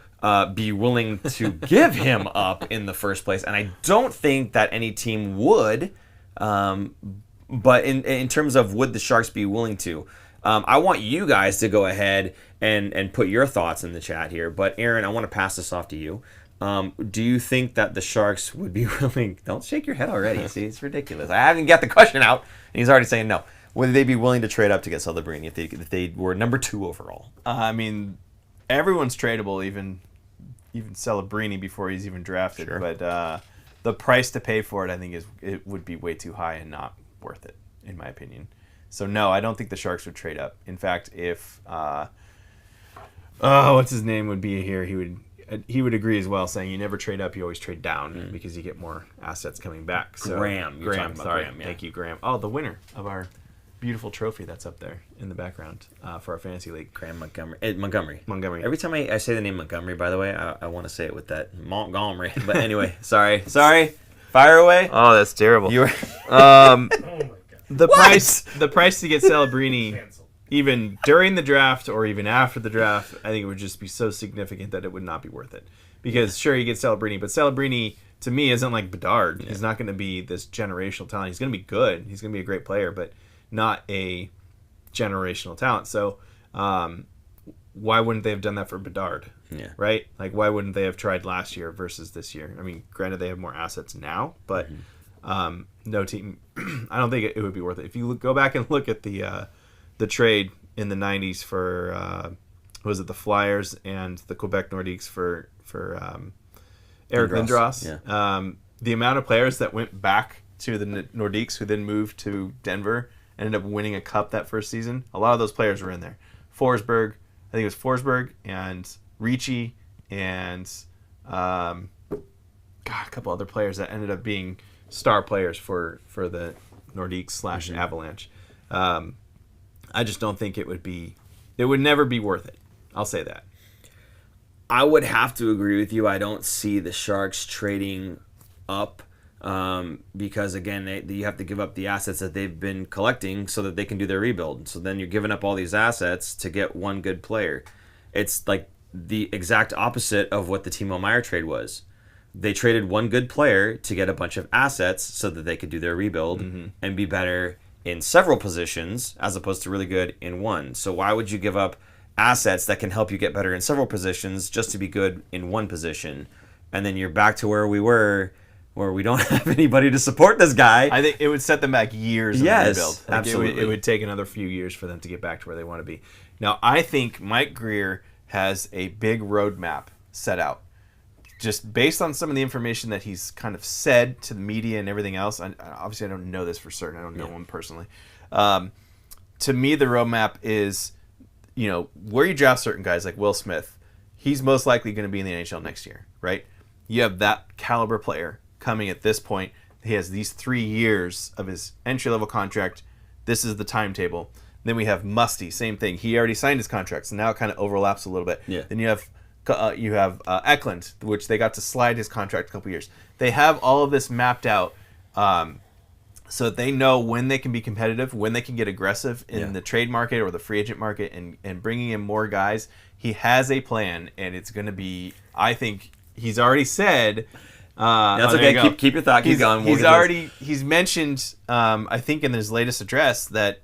be willing to give him up in the first place? And I don't think that any team would. But in terms of would the Sharks be willing to, I want you guys to go ahead and put your thoughts in the chat here. But Aaron, I want to pass this off to you. Do you think that the Sharks would be willing? Don't shake your head already. See, it's ridiculous. I haven't got the question out, and he's already saying no. Would they be willing to trade up to get Celebrini if they were number 2 overall? I mean, everyone's tradable, even Celebrini before he's even drafted. Sure. But the price to pay for it, I think, it would be way too high and not worth it, in my opinion. So no, I don't think the Sharks would trade up. In fact, if what's his name would be here, he would agree as well, saying you never trade up, you always trade down, because you get more assets coming back. So, Graham. You're talking about sorry. Graham, yeah. Thank you, Graham. Oh, the winner of our beautiful trophy that's up there in the background for our fantasy league. Graham Montgomery. Montgomery. Every time I say the name Montgomery, by the way, I want to say it with that Montgomery. But anyway, sorry. Fire away. Oh, that's terrible. You were Oh my god. the price to get Celebrini, Cancel. even during the draft or even after the draft, I think it would just be so significant that it would not be worth it. Because sure, you get Celebrini, but Celebrini to me isn't like Bedard. Yeah. He's not going to be this generational talent. He's going to be good. He's going to be a great player, but not a generational talent. So why wouldn't they have done that for Bedard? Yeah. Right? Like, why wouldn't they have tried last year versus this year? I mean, granted, they have more assets now, but no team, I don't think it would be worth it. If you go back and look at the trade in the 90s for, was it the Flyers and the Quebec Nordiques for Eric Lindros? Yeah. The amount of players that went back to the Nordiques who then moved to Denver ended up winning a cup that first season. A lot of those players were in there. Forsberg, I think it was Forsberg and Ricci and a couple other players that ended up being star players for the Nordiques / Avalanche. I just don't think it would never be worth it. I'll say that. I would have to agree with you. I don't see the Sharks trading up because, again, you have to give up the assets that they've been collecting so that they can do their rebuild. So then you're giving up all these assets to get one good player. It's like the exact opposite of what the Timo Meier trade was. They traded one good player to get a bunch of assets so that they could do their rebuild and be better in several positions as opposed to really good in one. So why would you give up assets that can help you get better in several positions just to be good in one position? And then you're back to where we were, where we don't have anybody to support this guy. I think it would set them back years in the rebuild. Like absolutely. It would take another few years for them to get back to where they want to be. Now, I think Mike Grier has a big roadmap set out. Just based on some of the information that he's kind of said to the media and everything else. Obviously, I don't know this for certain. I don't know him personally. To me, the roadmap is, where you draft certain guys like Will Smith, he's most likely going to be in the NHL next year, right? You have that caliber player coming at this point. He has these 3 years of his entry-level contract. This is the timetable. Then we have Musty, same thing. He already signed his contract, so now it kind of overlaps a little bit. Yeah. Then you have Eklund, which they got to slide his contract a couple years. They have all of this mapped out so that they know when they can be competitive, when they can get aggressive in the trade market or the free agent market and bringing in more guys. He has a plan, and it's going to be, I think, he's already said... That's okay. Keep your thought. Keep going. He's mentioned, I think, in his latest address that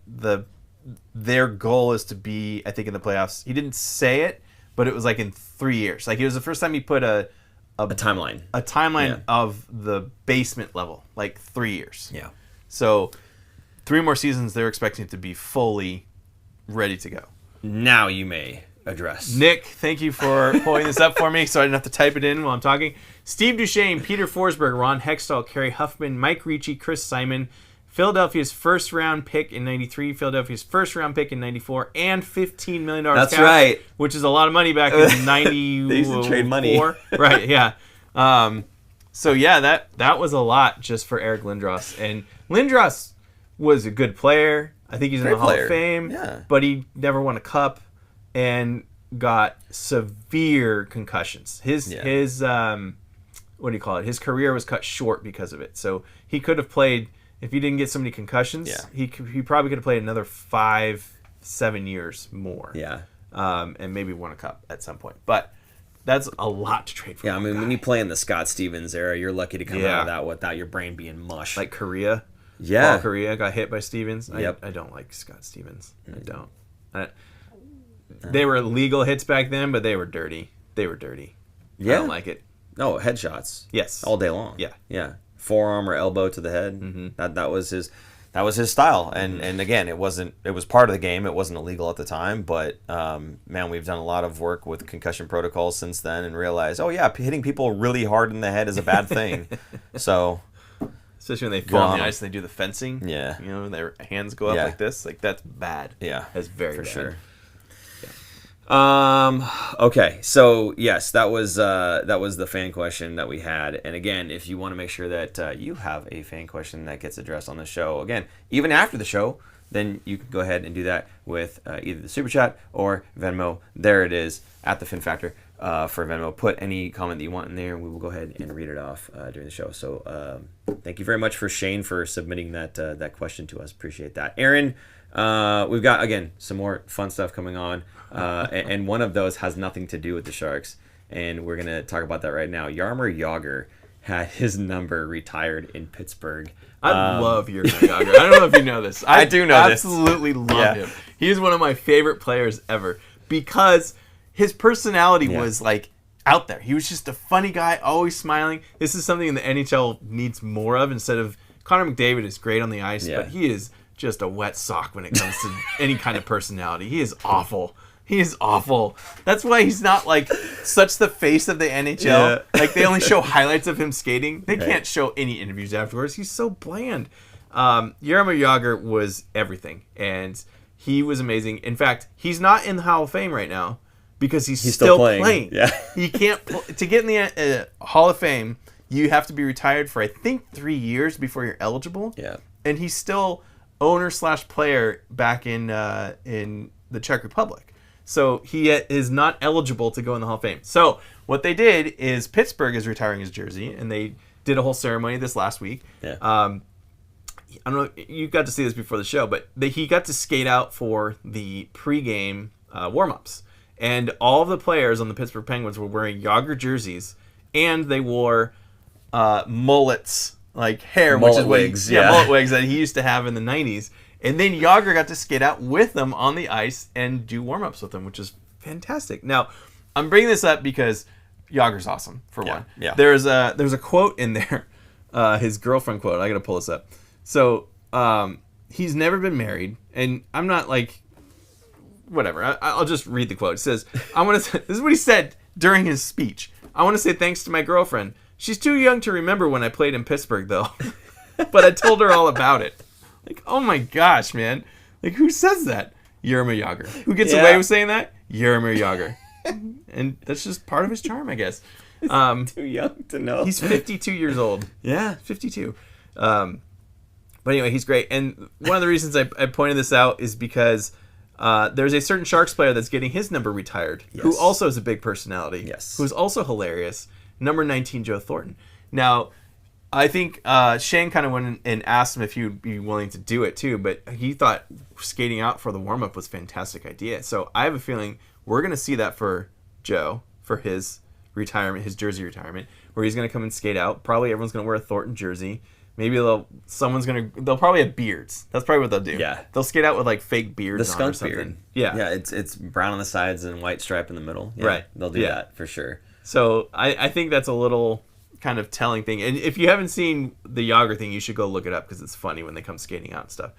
their goal is to be, I think, in the playoffs. He didn't say it, but it was like in 3 years. Like it was the first time he put a timeline. A timeline of the basement level, like 3 years. Yeah. So 3 more seasons, they're expecting it to be fully ready to go. Now you may address. Nick, thank you for pulling this up for me so I didn't have to type it in while I'm talking. Steve Duchesne, Peter Forsberg, Ron Hextall, Kerry Huffman, Mike Ricci, Chris Simon, Philadelphia's first-round pick in 93, Philadelphia's first-round pick in 94, and $15 million That's cap, right. Which is a lot of money back in 90. They used to trade money. Right, yeah. So, yeah, that was a lot just for Eric Lindros. And Lindros was a good player. I think he's in the Hall of Fame. Yeah. But he never won a cup and got severe concussions. His what do you call it? His career was cut short because of it. So he could have played, if he didn't get so many concussions, he probably could have played another 5-7 years more. Yeah. And maybe won a cup at some point. But that's a lot to trade for. Yeah, I mean, when you play in the Scott Stevens era, you're lucky to come out of that without your brain being mush. Like Korea. Yeah. Paul Korea got hit by Stevens. Yep. I don't like Scott Stevens. I don't. They were legal hits back then, but they were dirty. Yeah. I don't like it. No, headshots. Yes. All day long. Yeah. Yeah. Forearm or elbow to the head. Mm-hmm. That was his style. And again, it was part of the game. It wasn't illegal at the time, but man, we've done a lot of work with concussion protocols since then and realized, hitting people really hard in the head is a bad thing. So especially when they fall on the ice and they do the fencing. Yeah. Their hands go up like this. Like that's bad. Yeah. That's very for bad. Sure. Okay, so yes, that was the fan question that we had, and again, if you want to make sure that you have a fan question that gets addressed on the show, again, even after the show, then you can go ahead and do that with either the Super Chat or Venmo. There it is at the Fin Factor for Venmo. Put any comment that you want in there, and we will go ahead and read it off during the show. So thank you very much for Shane for submitting that question to us. Appreciate that. Aaron, we've got, again, some more fun stuff coming on. And one of those has nothing to do with the Sharks, and we're going to talk about that right now. Jaromir Jagr had his number retired in Pittsburgh. I love Jaromir Jagr. I don't know if you know this. I do know this. Absolutely love him. He is one of my favorite players ever because his personality was like out there. He was just a funny guy, always smiling. This is something the NHL needs more of instead of Connor McDavid is great on the ice, but he is just a wet sock when it comes to any kind of personality. He is awful. He is awful. That's why he's not like such the face of the NHL. Yeah. Like they only show highlights of him skating. They can't show any interviews afterwards. He's so bland. Jaromir Jagr was everything, and he was amazing. In fact, he's not in the Hall of Fame right now because he's still playing. Yeah, he can't to get in the Hall of Fame. You have to be retired for I think 3 years before you're eligible. Yeah, and he's still owner/player back in the Czech Republic. So he is not eligible to go in the Hall of Fame. So what they did is Pittsburgh is retiring his jersey, and they did a whole ceremony this last week. Yeah. I don't know, you got to see this before the show, but he got to skate out for the pregame warm-ups. And all of the players on the Pittsburgh Penguins were wearing Yager jerseys, and they wore mullets, like hair, Mullet which is what wigs, mullet wigs that he used to have in the 90s. And then Yager got to skate out with them on the ice and do warm-ups with them, which is fantastic. Now, I'm bringing this up because Yager's awesome, for one. Yeah. There's a quote in there, his girlfriend quote. I got to pull this up. So, he's never been married, and I'm not like, whatever. I'll just read the quote. It says, this is what he said during his speech. I want to say thanks to my girlfriend. She's too young to remember when I played in Pittsburgh, though. But I told her all about it. Like, oh my gosh, man. Like, who says that? Jaromir Jagr. Who gets away with saying that? Jaromir Jagr. And that's just part of his charm, I guess. Too young to know. He's 52 years old. Yeah. 52. But anyway, he's great. And one of the reasons I pointed this out is because there's a certain Sharks player that's getting his number retired, who also is a big personality, who's also hilarious. Number 19, Joe Thornton. Now, I think Shane kind of went and asked him if he would be willing to do it too, but he thought skating out for the warm-up was a fantastic idea. So I have a feeling we're going to see that for Joe, for his retirement, his jersey retirement, where he's going to come and skate out. Probably everyone's going to wear a Thornton jersey. Maybe they'll probably have beards. That's probably what they'll do. Yeah. They'll skate out with like fake beards The on or skunk something. beard. Yeah. Yeah, it's brown on the sides and white stripe in the middle. Yeah, Right. They'll do that for sure. So I think that's a little kind of telling thing. And if you haven't seen the Yager thing, you should go look it up because it's funny when they come skating out and stuff.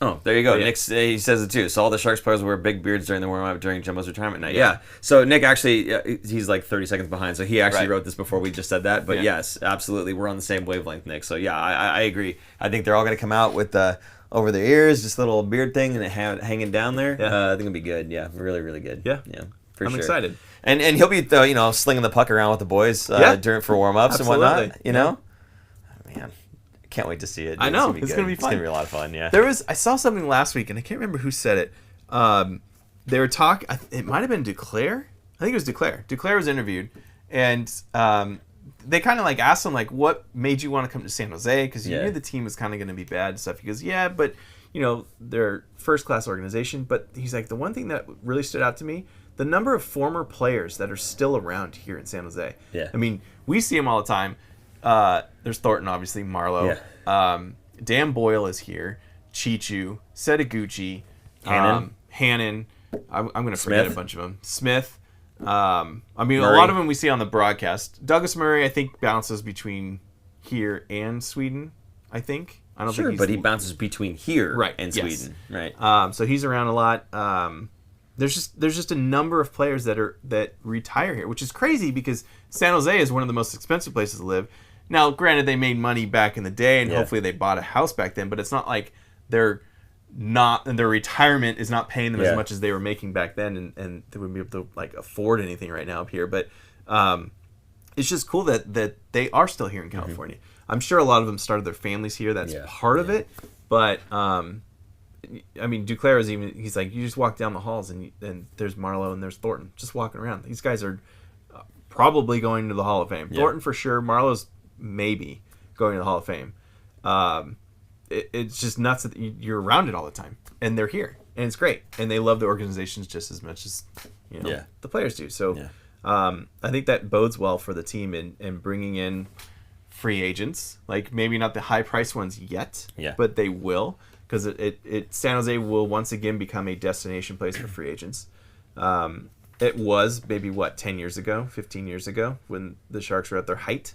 Oh, there you go. Yeah. Nick, he says it too. So all the Sharks players wear big beards during the warm-up during Jumbo's retirement night. Yeah. So Nick actually, he's like 30 seconds behind. So he actually wrote this before we just said that. But yes, absolutely. We're on the same wavelength, Nick. So yeah, I agree. I think they're all going to come out with over their ears, just a little beard thing and hanging down there. Yeah. I think it'll be good. Yeah, really, really good. Yeah. Yeah. I'm excited. And he'll be slinging the puck around with the boys for warm-ups and whatnot. You know? Oh, man. Can't wait to see it. I know. It's It's going to be fun. It's going to be a lot of fun, yeah. I saw something last week, and I can't remember who said it. They were talking, it might have been Duclair. I think it was Duclair. Duclair was interviewed, and they kind of like asked him, like, what made you want to come to San Jose? Because you knew the team was kind of going to be bad and stuff. He goes, yeah, but, they're first-class organization. But he's like, the one thing that really stood out to me, the number of former players that are still around here in San Jose. Yeah. I mean, we see them all the time. There's Thornton, obviously, Marlowe. Yeah. Dan Boyle is here. Chichu, Setaguchi, Hannon. I'm going to forget a bunch of them. Smith. I mean, Murray. A lot of them we see on the broadcast. Douglas Murray, I think, bounces between here and Sweden, I think. I don't think he's... but he bounces between here and yes. Sweden. Right. So he's around a lot. There's just a number of players that retire here, which is crazy because San Jose is one of the most expensive places to live. Now, granted, they made money back in the day, and hopefully they bought a house back then. But it's not like their retirement is not paying them as much as they were making back then, and they wouldn't be able to like afford anything right now up here. But it's just cool that they are still here in California. I'm sure a lot of them started their families here. That's part of it. But I mean, Duclair is he's like, you just walk down the halls and there's Marlowe and there's Thornton just walking around. These guys are probably going to the Hall of Fame. Yeah. Thornton for sure. Marlowe's maybe going to the Hall of Fame. It's just nuts that you're around it all the time, and they're here, and it's great, and they love the organizations just as much as the players do. So I think that bodes well for the team in bringing in free agents, like maybe not the high price ones yet, but they will, because San Jose will once again become a destination place for free agents. It was maybe 10 years ago, 15 years ago when the Sharks were at their height.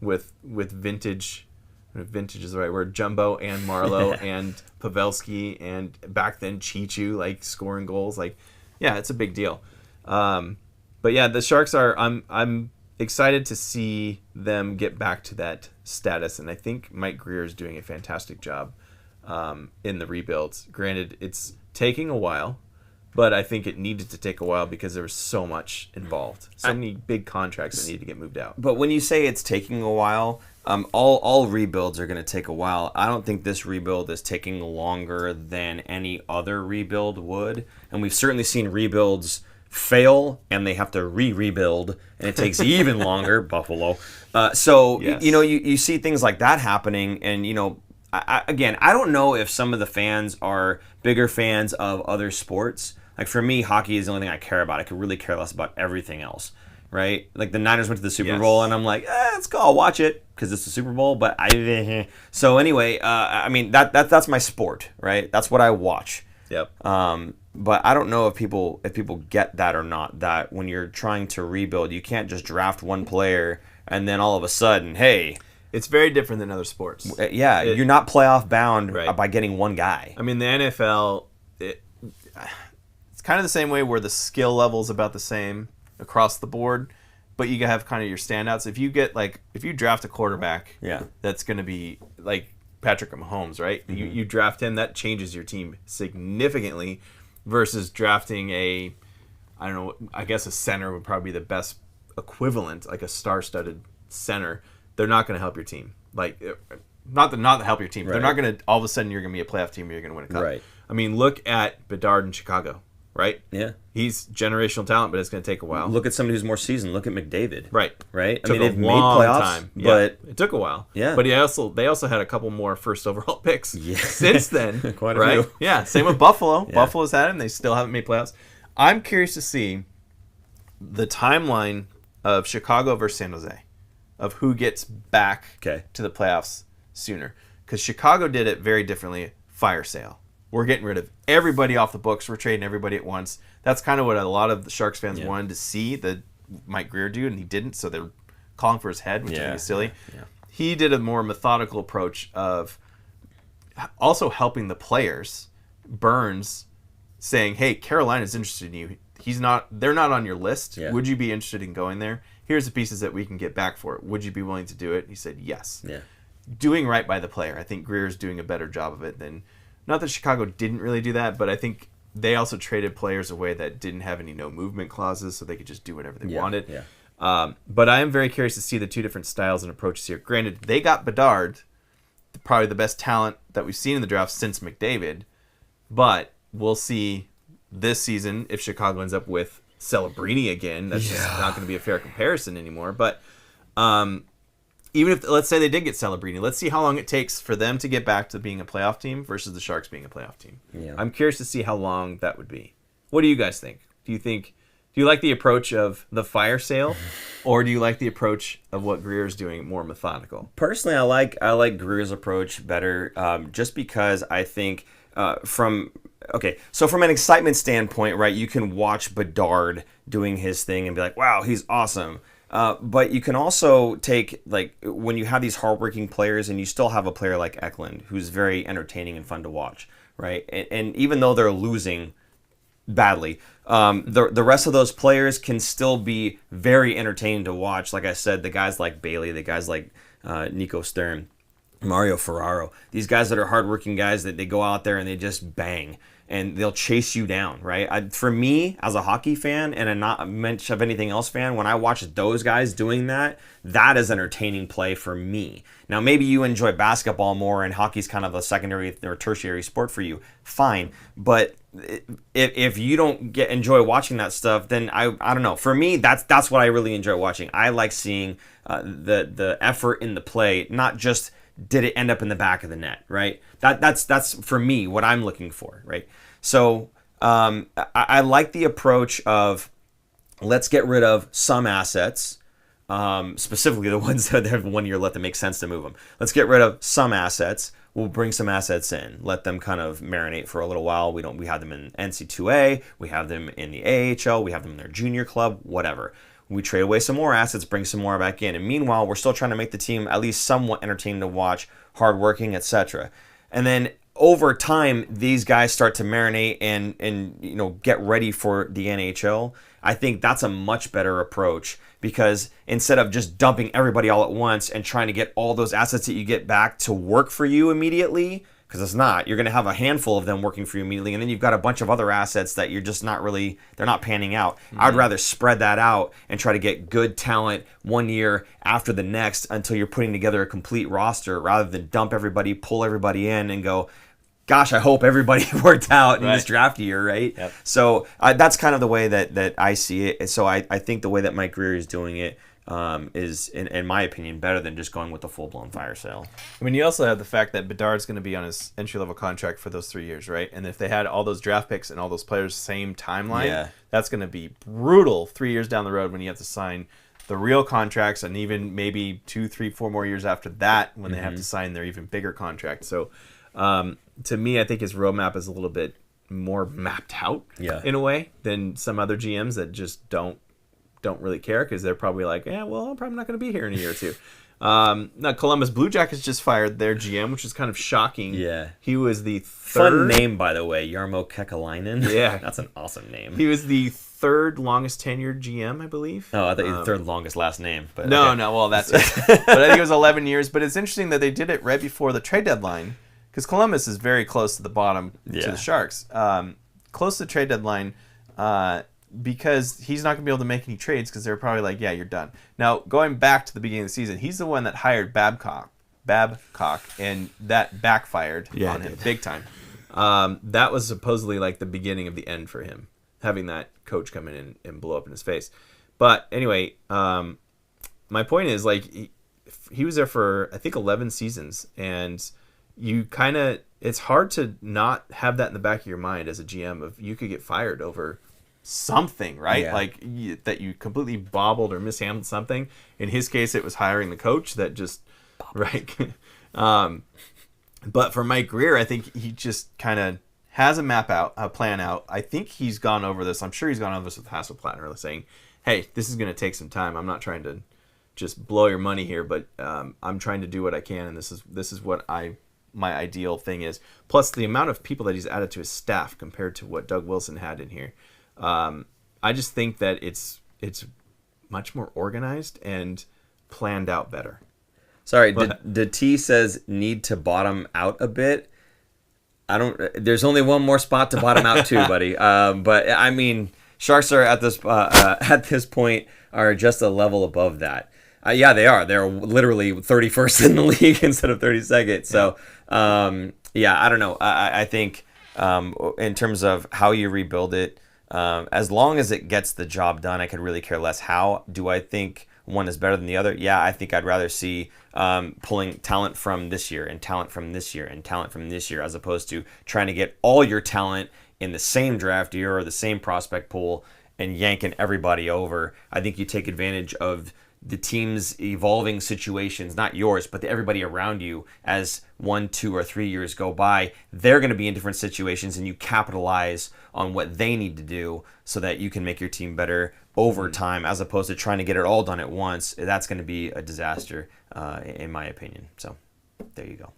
With vintage is the right word, Jumbo and Marlowe and Pavelski and back then Chichu, like scoring goals, like it's a big deal. But yeah, the Sharks are I'm excited to see them get back to that status, and I think Mike Greer is doing a fantastic job in the rebuilds. Granted, it's taking a while, but I think it needed to take a while because there was so much involved. So many big contracts that need to get moved out. But when you say it's taking a while, all rebuilds are going to take a while. I don't think this rebuild is taking longer than any other rebuild would. And we've certainly seen rebuilds fail, and they have to rebuild, and it takes even longer. Buffalo. You see things like that happening, and I don't know if some of the fans are bigger fans of other sports Like for me, hockey is the only thing I care about. I could really care less about everything else, right? Like the Niners went to the Super Bowl, and I'm like, let's go, I'll watch it because it's the Super Bowl. But so anyway, I mean that's my sport, right? That's what I watch. Yep. But I don't know if people get that or not. That when you're trying to rebuild, you can't just draft one player and then all of a sudden, hey. It's very different than other sports. You're not playoff bound Right. by getting one guy. I mean, the NFL, it's kind of the same way where the skill level is about the same across the board, but you have kind of your standouts. If you draft a quarterback, that's going to be like Patrick Mahomes, right? Mm-hmm. You draft him, that changes your team significantly versus drafting I guess a center would probably be the best equivalent, like a star-studded center. They're not going to help your team. Like, not to help your team. Right. They're not going to, all of a sudden, you're going to be a playoff team or you're going to win a cup. Right. I mean, look at Bedard in Chicago, right? Yeah. He's generational talent, but it's going to take a while. Look at somebody who's more seasoned. Look at McDavid. Right. Right? Took they've made long playoffs, time. but... Yeah. It took a while. Yeah. But they also had a couple more first overall picks since then. Quite a right? few. Yeah. Same with Buffalo. Yeah. Buffalo's had him. They still haven't made playoffs. I'm curious to see the timeline of Chicago versus San Jose, of who gets back to the playoffs sooner. Because Chicago did it very differently. Fire sale. We're getting rid of everybody off the books. We're trading everybody at once. That's kind of what a lot of the Sharks fans wanted to see that Mike Grier do, and he didn't, so they're calling for his head, which I think is silly. Yeah. He did a more methodical approach of also helping the players. Burns saying, hey, Carolina's interested in you. They're not on your list. Yeah. Would you be interested in going there? Here's the pieces that we can get back for it. Would you be willing to do it? He said yes. Yeah. Doing right by the player. I think Greer's doing a better job of it than, not that Chicago didn't really do that, but I think they also traded players away that didn't have any no movement clauses, so they could just do whatever they wanted. Yeah. But I am very curious to see the two different styles and approaches here. Granted, they got Bedard, probably the best talent that we've seen in the draft since McDavid, but we'll see this season if Chicago ends up with Celebrini again. That's just not going to be a fair comparison anymore. But even if, let's say they did get Celebrini, let's see how long it takes for them to get back to being a playoff team versus the Sharks being a playoff team. Yeah. I'm curious to see how long that would be. What do you guys think? Do you like the approach of the fire sale, or do you like the approach of what Greer's doing, more methodical? Personally, I like Greer's approach better, just because I think from an excitement standpoint, right, you can watch Bedard doing his thing and be like, wow, he's awesome. But you can also take, like, when you have these hardworking players and you still have a player like Eklund who's very entertaining and fun to watch, right? And even though they're losing badly, the rest of those players can still be very entertaining to watch. Like I said, the guys like Bailey, the guys like Nico Stern, Mario Ferraro, these guys that are hardworking guys that they go out there and they just bang. And they'll chase you down, right? For me, as a hockey fan and a not much of anything else fan, when I watch those guys doing that, that is entertaining play for me. Now, maybe you enjoy basketball more and hockey's kind of a secondary or tertiary sport for you. Fine. But if you don't enjoy watching that stuff, then I don't know. For me, that's what I really enjoy watching. I like seeing the effort in the play, not just did it end up in the back of the net, right? That's for me what I'm looking for, right? So I like the approach of let's get rid of some assets, specifically the ones that have 1 year left that make sense to move them. Let's get rid of some assets. We'll bring some assets in, let them kind of marinate for a little while. We have them in NC2A, we have them in the AHL, we have them in their junior club, whatever. We trade away some more assets, bring some more back in. And meanwhile, we're still trying to make the team at least somewhat entertaining to watch, hardworking, etc. And then over time, these guys start to marinate and get ready for the NHL. I think that's a much better approach, because instead of just dumping everybody all at once and trying to get all those assets that you get back to work for you immediately, because it's not. You're going to have a handful of them working for you immediately, and then you've got a bunch of other assets that you're just not really, they're not panning out. Mm-hmm. I'd rather spread that out and try to get good talent 1 year after the next until you're putting together a complete roster, rather than dump everybody, pull everybody in, and go, gosh, I hope everybody worked out in this draft year, right? Yep. So that's kind of the way that I see it. And so I think the way that Mike Grier is doing it, is, in my opinion, better than just going with the full-blown fire sale. I mean, you also have the fact that Bedard's going to be on his entry-level contract for those 3 years, right? And if they had all those draft picks and all those players same timeline, that's going to be brutal 3 years down the road when you have to sign the real contracts, and even maybe 2, 3, 4 more years after that when they have to sign their even bigger contract. So to me, I think his roadmap is a little bit more mapped out in a way than some other GMs that just don't really care, because they're probably like, I'm probably not going to be here in a year or two. Now, Columbus Blue Jackets just fired their GM, which is kind of shocking. Yeah. He was the third... Fun name, by the way, Jarmo Kekalainen. Yeah. That's an awesome name. He was the third longest tenured GM, I believe. Oh, I thought you were the third longest last name. But no, well, that's it. But I think it was 11 years. But it's interesting that they did it right before the trade deadline, because Columbus is very close to the bottom to the Sharks. Close to the trade deadline, because he's not going to be able to make any trades, because they're probably like, you're done. Now, going back to the beginning of the season, he's the one that hired Babcock, and that backfired on him big time. That was supposedly like the beginning of the end for him, having that coach come in and blow up in his face. But anyway, my point is, like, he was there for, I think, 11 seasons, and it's hard to not have that in the back of your mind as a GM of you could get fired over something, right? Yeah. Like that you completely bobbled or mishandled something. In his case, it was hiring the coach that just right. But for Mike Greer, I think he just kind of has a plan out. I think he's gone over this. I'm sure he's gone over this with Hasselplattner, saying, "Hey, this is going to take some time. I'm not trying to just blow your money here, but I'm trying to do what I can, and this is what my ideal thing is." Plus, the amount of people that he's added to his staff compared to what Doug Wilson had in here. I just think that it's much more organized and planned out better. Sorry, the T says need to bottom out a bit. There's only one more spot to bottom out to, buddy. But I mean, Sharks are at this point are just a level above that. Yeah, they are. They're literally 31st in the league instead of 32nd. So, I don't know. I think in terms of how you rebuild it, as long as it gets the job done, I could really care less. How do I think one is better than the other? Yeah, I think I'd rather see pulling talent from this year and talent from this year and talent from this year, as opposed to trying to get all your talent in the same draft year or the same prospect pool and yanking everybody over. I think you take advantage of the team's evolving situations, not yours, but everybody around you. As 1, 2, or 3 years go by, they're going to be in different situations, and you capitalize on what they need to do so that you can make your team better over time, as opposed to trying to get it all done at once. That's going to be a disaster, in my opinion. So there you go.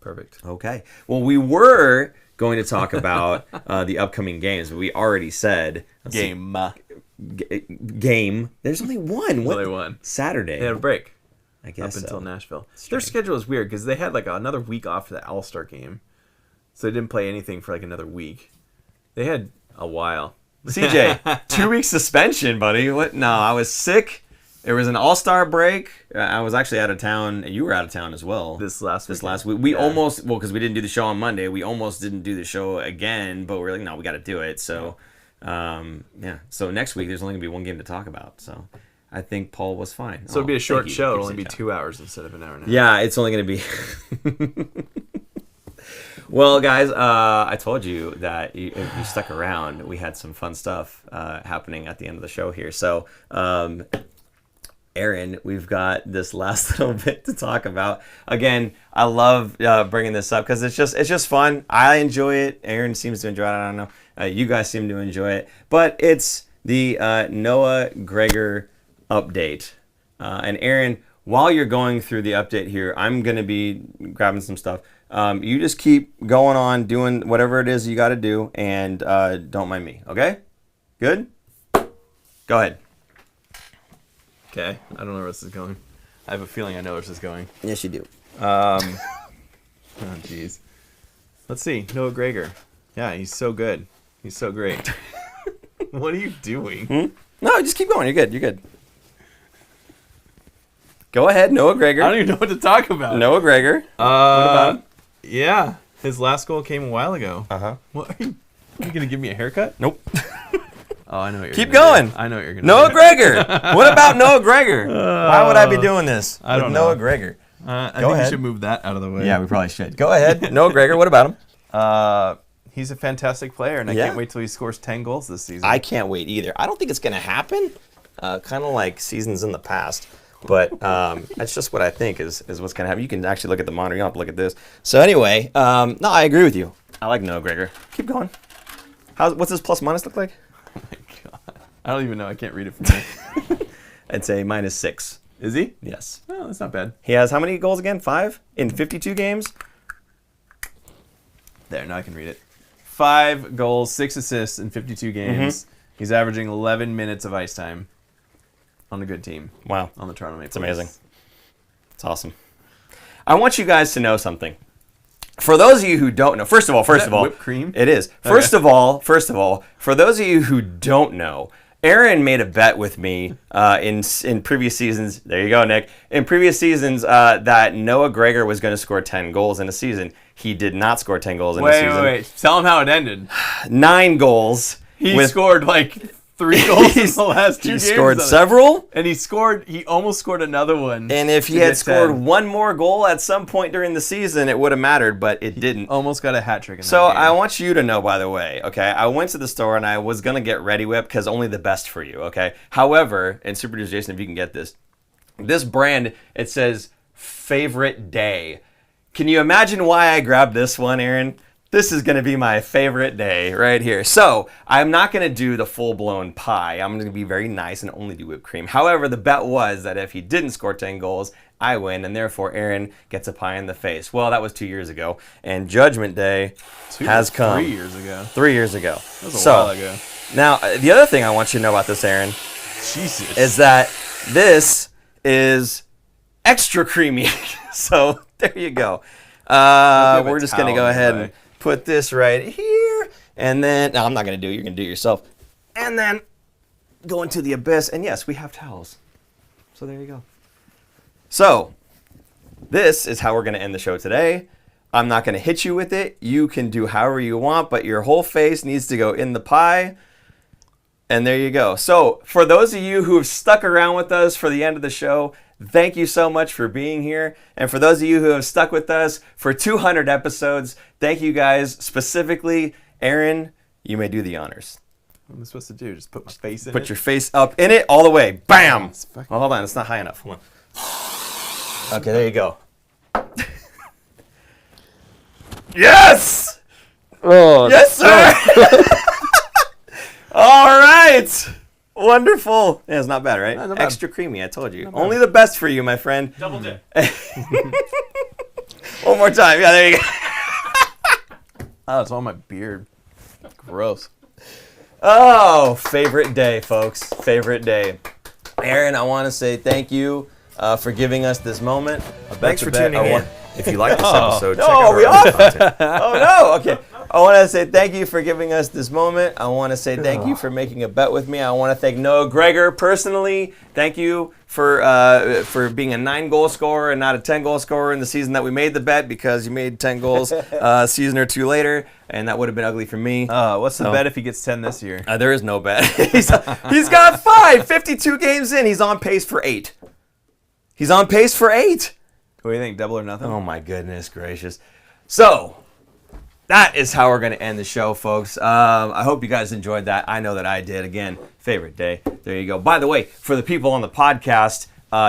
Perfect. Okay. Well, we were going to talk about the upcoming games, but we already said game. There's only one. Only one. Saturday. They had a break. I guess up until so. Nashville. Their schedule is weird because they had like another week off for the All-Star game, so they didn't play anything for like another week. They had a while. CJ, 2 weeks suspension, buddy. What? No, I was sick. There was an All-Star break. I was actually out of town, and you were out of town as well. This last week. We almost, because we didn't do the show on Monday, we almost didn't do the show again, but we were like, no, we got to do it. So, So next week, there's only going to be one game to talk about. So I think Paul was fine. So it'd be a short show. It'll only be 2 hours instead of an hour and a half. Yeah, it's only going to be... Well, guys, I told you that if you stuck around, we had some fun stuff happening at the end of the show here. So, Aaron, we've got this last little bit to talk about. Again, I love bringing this up because it's just fun. I enjoy it. Aaron seems to enjoy it. I don't know. You guys seem to enjoy it. But it's the Noah Gregor update. And Aaron, while you're going through the update here, I'm going to be grabbing some stuff. You just keep going on doing whatever it is you got to do, and don't mind me, okay? Good? Go ahead. Okay. I don't know where this is going. I have a feeling I know where this is going. Yes, you do. Oh, jeez. Let's see. Noah Gregor. Yeah, he's so good. He's so great. What are you doing? No, just keep going. You're good. Go ahead, Noah Gregor. I don't even know what to talk about. Noah Gregor. What about him? Yeah. His last goal came a while ago. Uh-huh. What? Are you going to give me a haircut? Nope. Oh, I know what you're Keep gonna going. do. I know what you're going to Noah do. Gregor. What about Noah Gregor? Why would I be doing this I with don't Noah know. Gregor? I Go think ahead. we should move that out of the way. Yeah, we probably should. Go ahead. Noah Gregor, what about him? He's a fantastic player, and I Yeah. can't wait till he scores 10 goals this season. I can't wait either. I don't think it's going to happen, kind of like seasons in the past. But that's just what I think is what's going to happen. You can actually look at the monitor. You don't have to look at this. So anyway, no, I agree with you. I like Noah Gregor. Keep going. What's his plus minus look like? Oh my God. I don't even know. I can't read it from here. I'd say -6. Is he? Yes. Oh, that's not bad. He has how many goals again? 5 in 52 games? There, now I can read it. 5 goals, 6 assists in 52 games. He's averaging 11 minutes of ice time on a good team. Wow. On the Toronto Maple Leafs. It's amazing. It's awesome. I want you guys to know something. For those of you who don't know, first of all, whipped cream? It is. First of all, for those of you who don't know, Aaron made a bet with me in previous seasons. There you go, Nick. In previous seasons, that Noah Gregor was going to score 10 goals in a season. He did not score 10 goals in a season. Wait. Tell him how it ended. 9 goals. He scored like 3 goals in the last 2 games. He scored several. And he almost scored another one. And if he had scored 1 more goal at some point during the season, it would have mattered, but it didn't. Almost got a hat trick in that So game. I want you to know, by the way, okay, I went to the store and I was going to get Ready Whip because only the best for you, okay? However, and Super Producer Jason, if you can get this brand, it says favorite day. Can you imagine why I grabbed this one, Aaron? This is going to be my favorite day right here. So I'm not going to do the full-blown pie. I'm going to be very nice and only do whipped cream. However, the bet was that if he didn't score 10 goals, I win, and therefore Aaron gets a pie in the face. Well, that was 2 years ago, and Judgment Day has come. 3 years ago. 3 years ago. That was a while ago. Now, the other thing I want you to know about this, Aaron, Jesus. is that this is extra creamy. So there you go. We're just going to go ahead and put this right here. And then, no, I'm not going to do it. You're going to do it yourself. And then go into the abyss. And yes, we have towels. So there you go. So this is how we're going to end the show today. I'm not going to hit you with it. You can do however you want, but your whole face needs to go in the pie. And there you go. So for those of you who have stuck around with us for the end of the show, thank you so much for being here. And for those of you who have stuck with us for 200 episodes, thank you guys. Specifically, Aaron, you may do the honors. What am I supposed to do? Just put my face in it? Put your face up in it all the way. Bam! Oh, hold on. It's not high enough. Hold on. Okay, there you go. Yes! Oh, Yes, sir! All right. Wonderful. Yeah, it's not bad, right? Not bad. Extra creamy, I told you. Only the best for you, my friend. Double dip. One more time. Yeah, there you go. Oh, it's on my beard. Gross. Oh, favorite day, folks. Favorite day. Aaron, I want to say thank you for giving us this moment. Thanks for tuning in. If you like this episode, check out our other content. Oh, no. Okay. I want to say thank you for giving us this moment. I want to say thank you for making a bet with me. I want to thank Noah Gregor personally. Thank you for being a 9-goal scorer and not a 10-goal scorer in the season that we made the bet, because you made 10 goals a season or 2 later, and that would have been ugly for me. What's the bet if he gets 10 this year? There is no bet. He's got 5. 52 games in. He's on pace for 8. He's on pace for 8. What do you think? Double or nothing? Oh my goodness gracious. So that is how we're going to end the show, folks. I hope you guys enjoyed that. I know that I did. Again, favorite day. There you go. By the way, for the people on the podcast,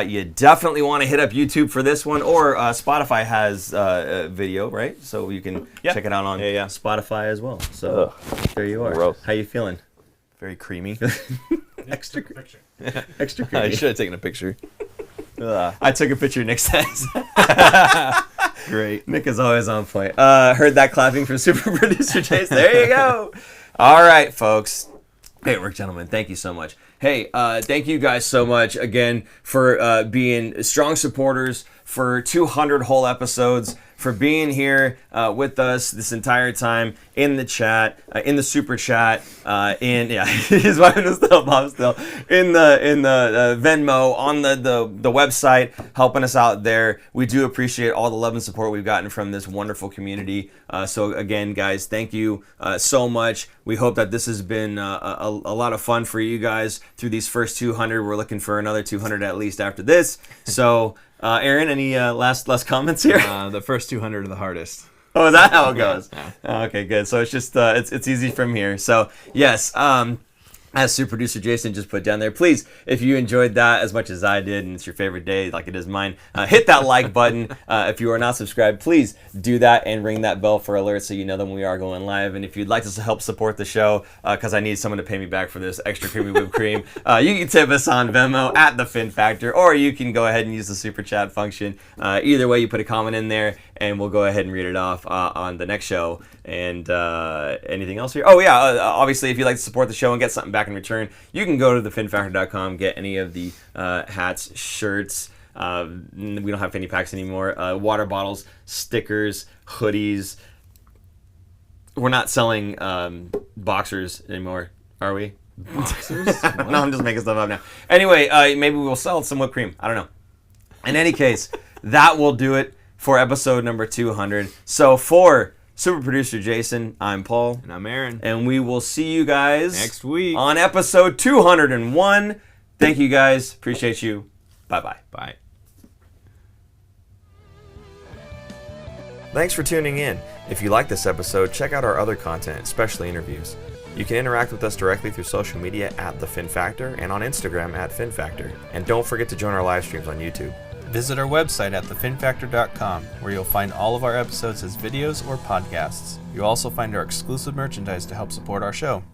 you definitely want to hit up YouTube for this one, or Spotify has a video, right? So you can check it out on Spotify as well. So there you are. Gross. How you feeling? Very creamy. Extra Picture. extra I creamy. should have taken a picture. I took a picture. Nick says. Great. Nick is always on point. Heard that clapping from Super Producer Chase. There you go. All right, folks. Hey, work gentlemen, thank you so much. Hey, thank you guys so much again for being strong supporters for 200 whole episodes, for being here with us this entire time in the chat, in the super chat, he's watching us still, Bob, still in the Venmo, on the website, helping us out there. We do appreciate all the love and support we've gotten from this wonderful community. So again, guys, thank you so much. We hope that this has been a lot of fun for you guys through these first 200. We're looking for another 200 at least after this. So, Aaron, any last comments here? The first 200 are the hardest. Oh, is that how it goes? Yeah. Okay, good. So it's just it's easy from here. So yes, as super producer Jason just put down there, please, if you enjoyed that as much as I did, and it's your favorite day like it is mine, hit that like button. If you are not subscribed, please do that and ring that bell for alerts so you know that when we are going live. And if you'd like to help support the show, because I need someone to pay me back for this extra creamy whipped cream, you can tip us on Venmo at the Fin Factor, or you can go ahead and use the super chat function. Either way, you put a comment in there, and we'll go ahead and read it off on the next show. And anything else here? Oh yeah, obviously, if you'd like to support the show and get something back in return, you can go to thefinfactor.com, get any of the hats, shirts. We don't have fanny packs anymore. Water bottles, stickers, hoodies. We're not selling boxers anymore, are we? Boxers? No, I'm just making stuff up now. Anyway, maybe we'll sell some whipped cream. I don't know. In any case, that will do it for episode number 200. So for super producer Jason, I'm Paul. And I'm Aaron. And we will see you guys next week on episode 201. Thank you guys. Appreciate you. Bye-bye. Bye. Thanks for tuning in. If you like this episode, check out our other content, especially interviews. You can interact with us directly through social media at The Fin Factor and on Instagram at Fin Factor. And don't forget to join our live streams on YouTube. Visit our website at thefinfactor.com, where you'll find all of our episodes as videos or podcasts. You'll also find our exclusive merchandise to help support our show.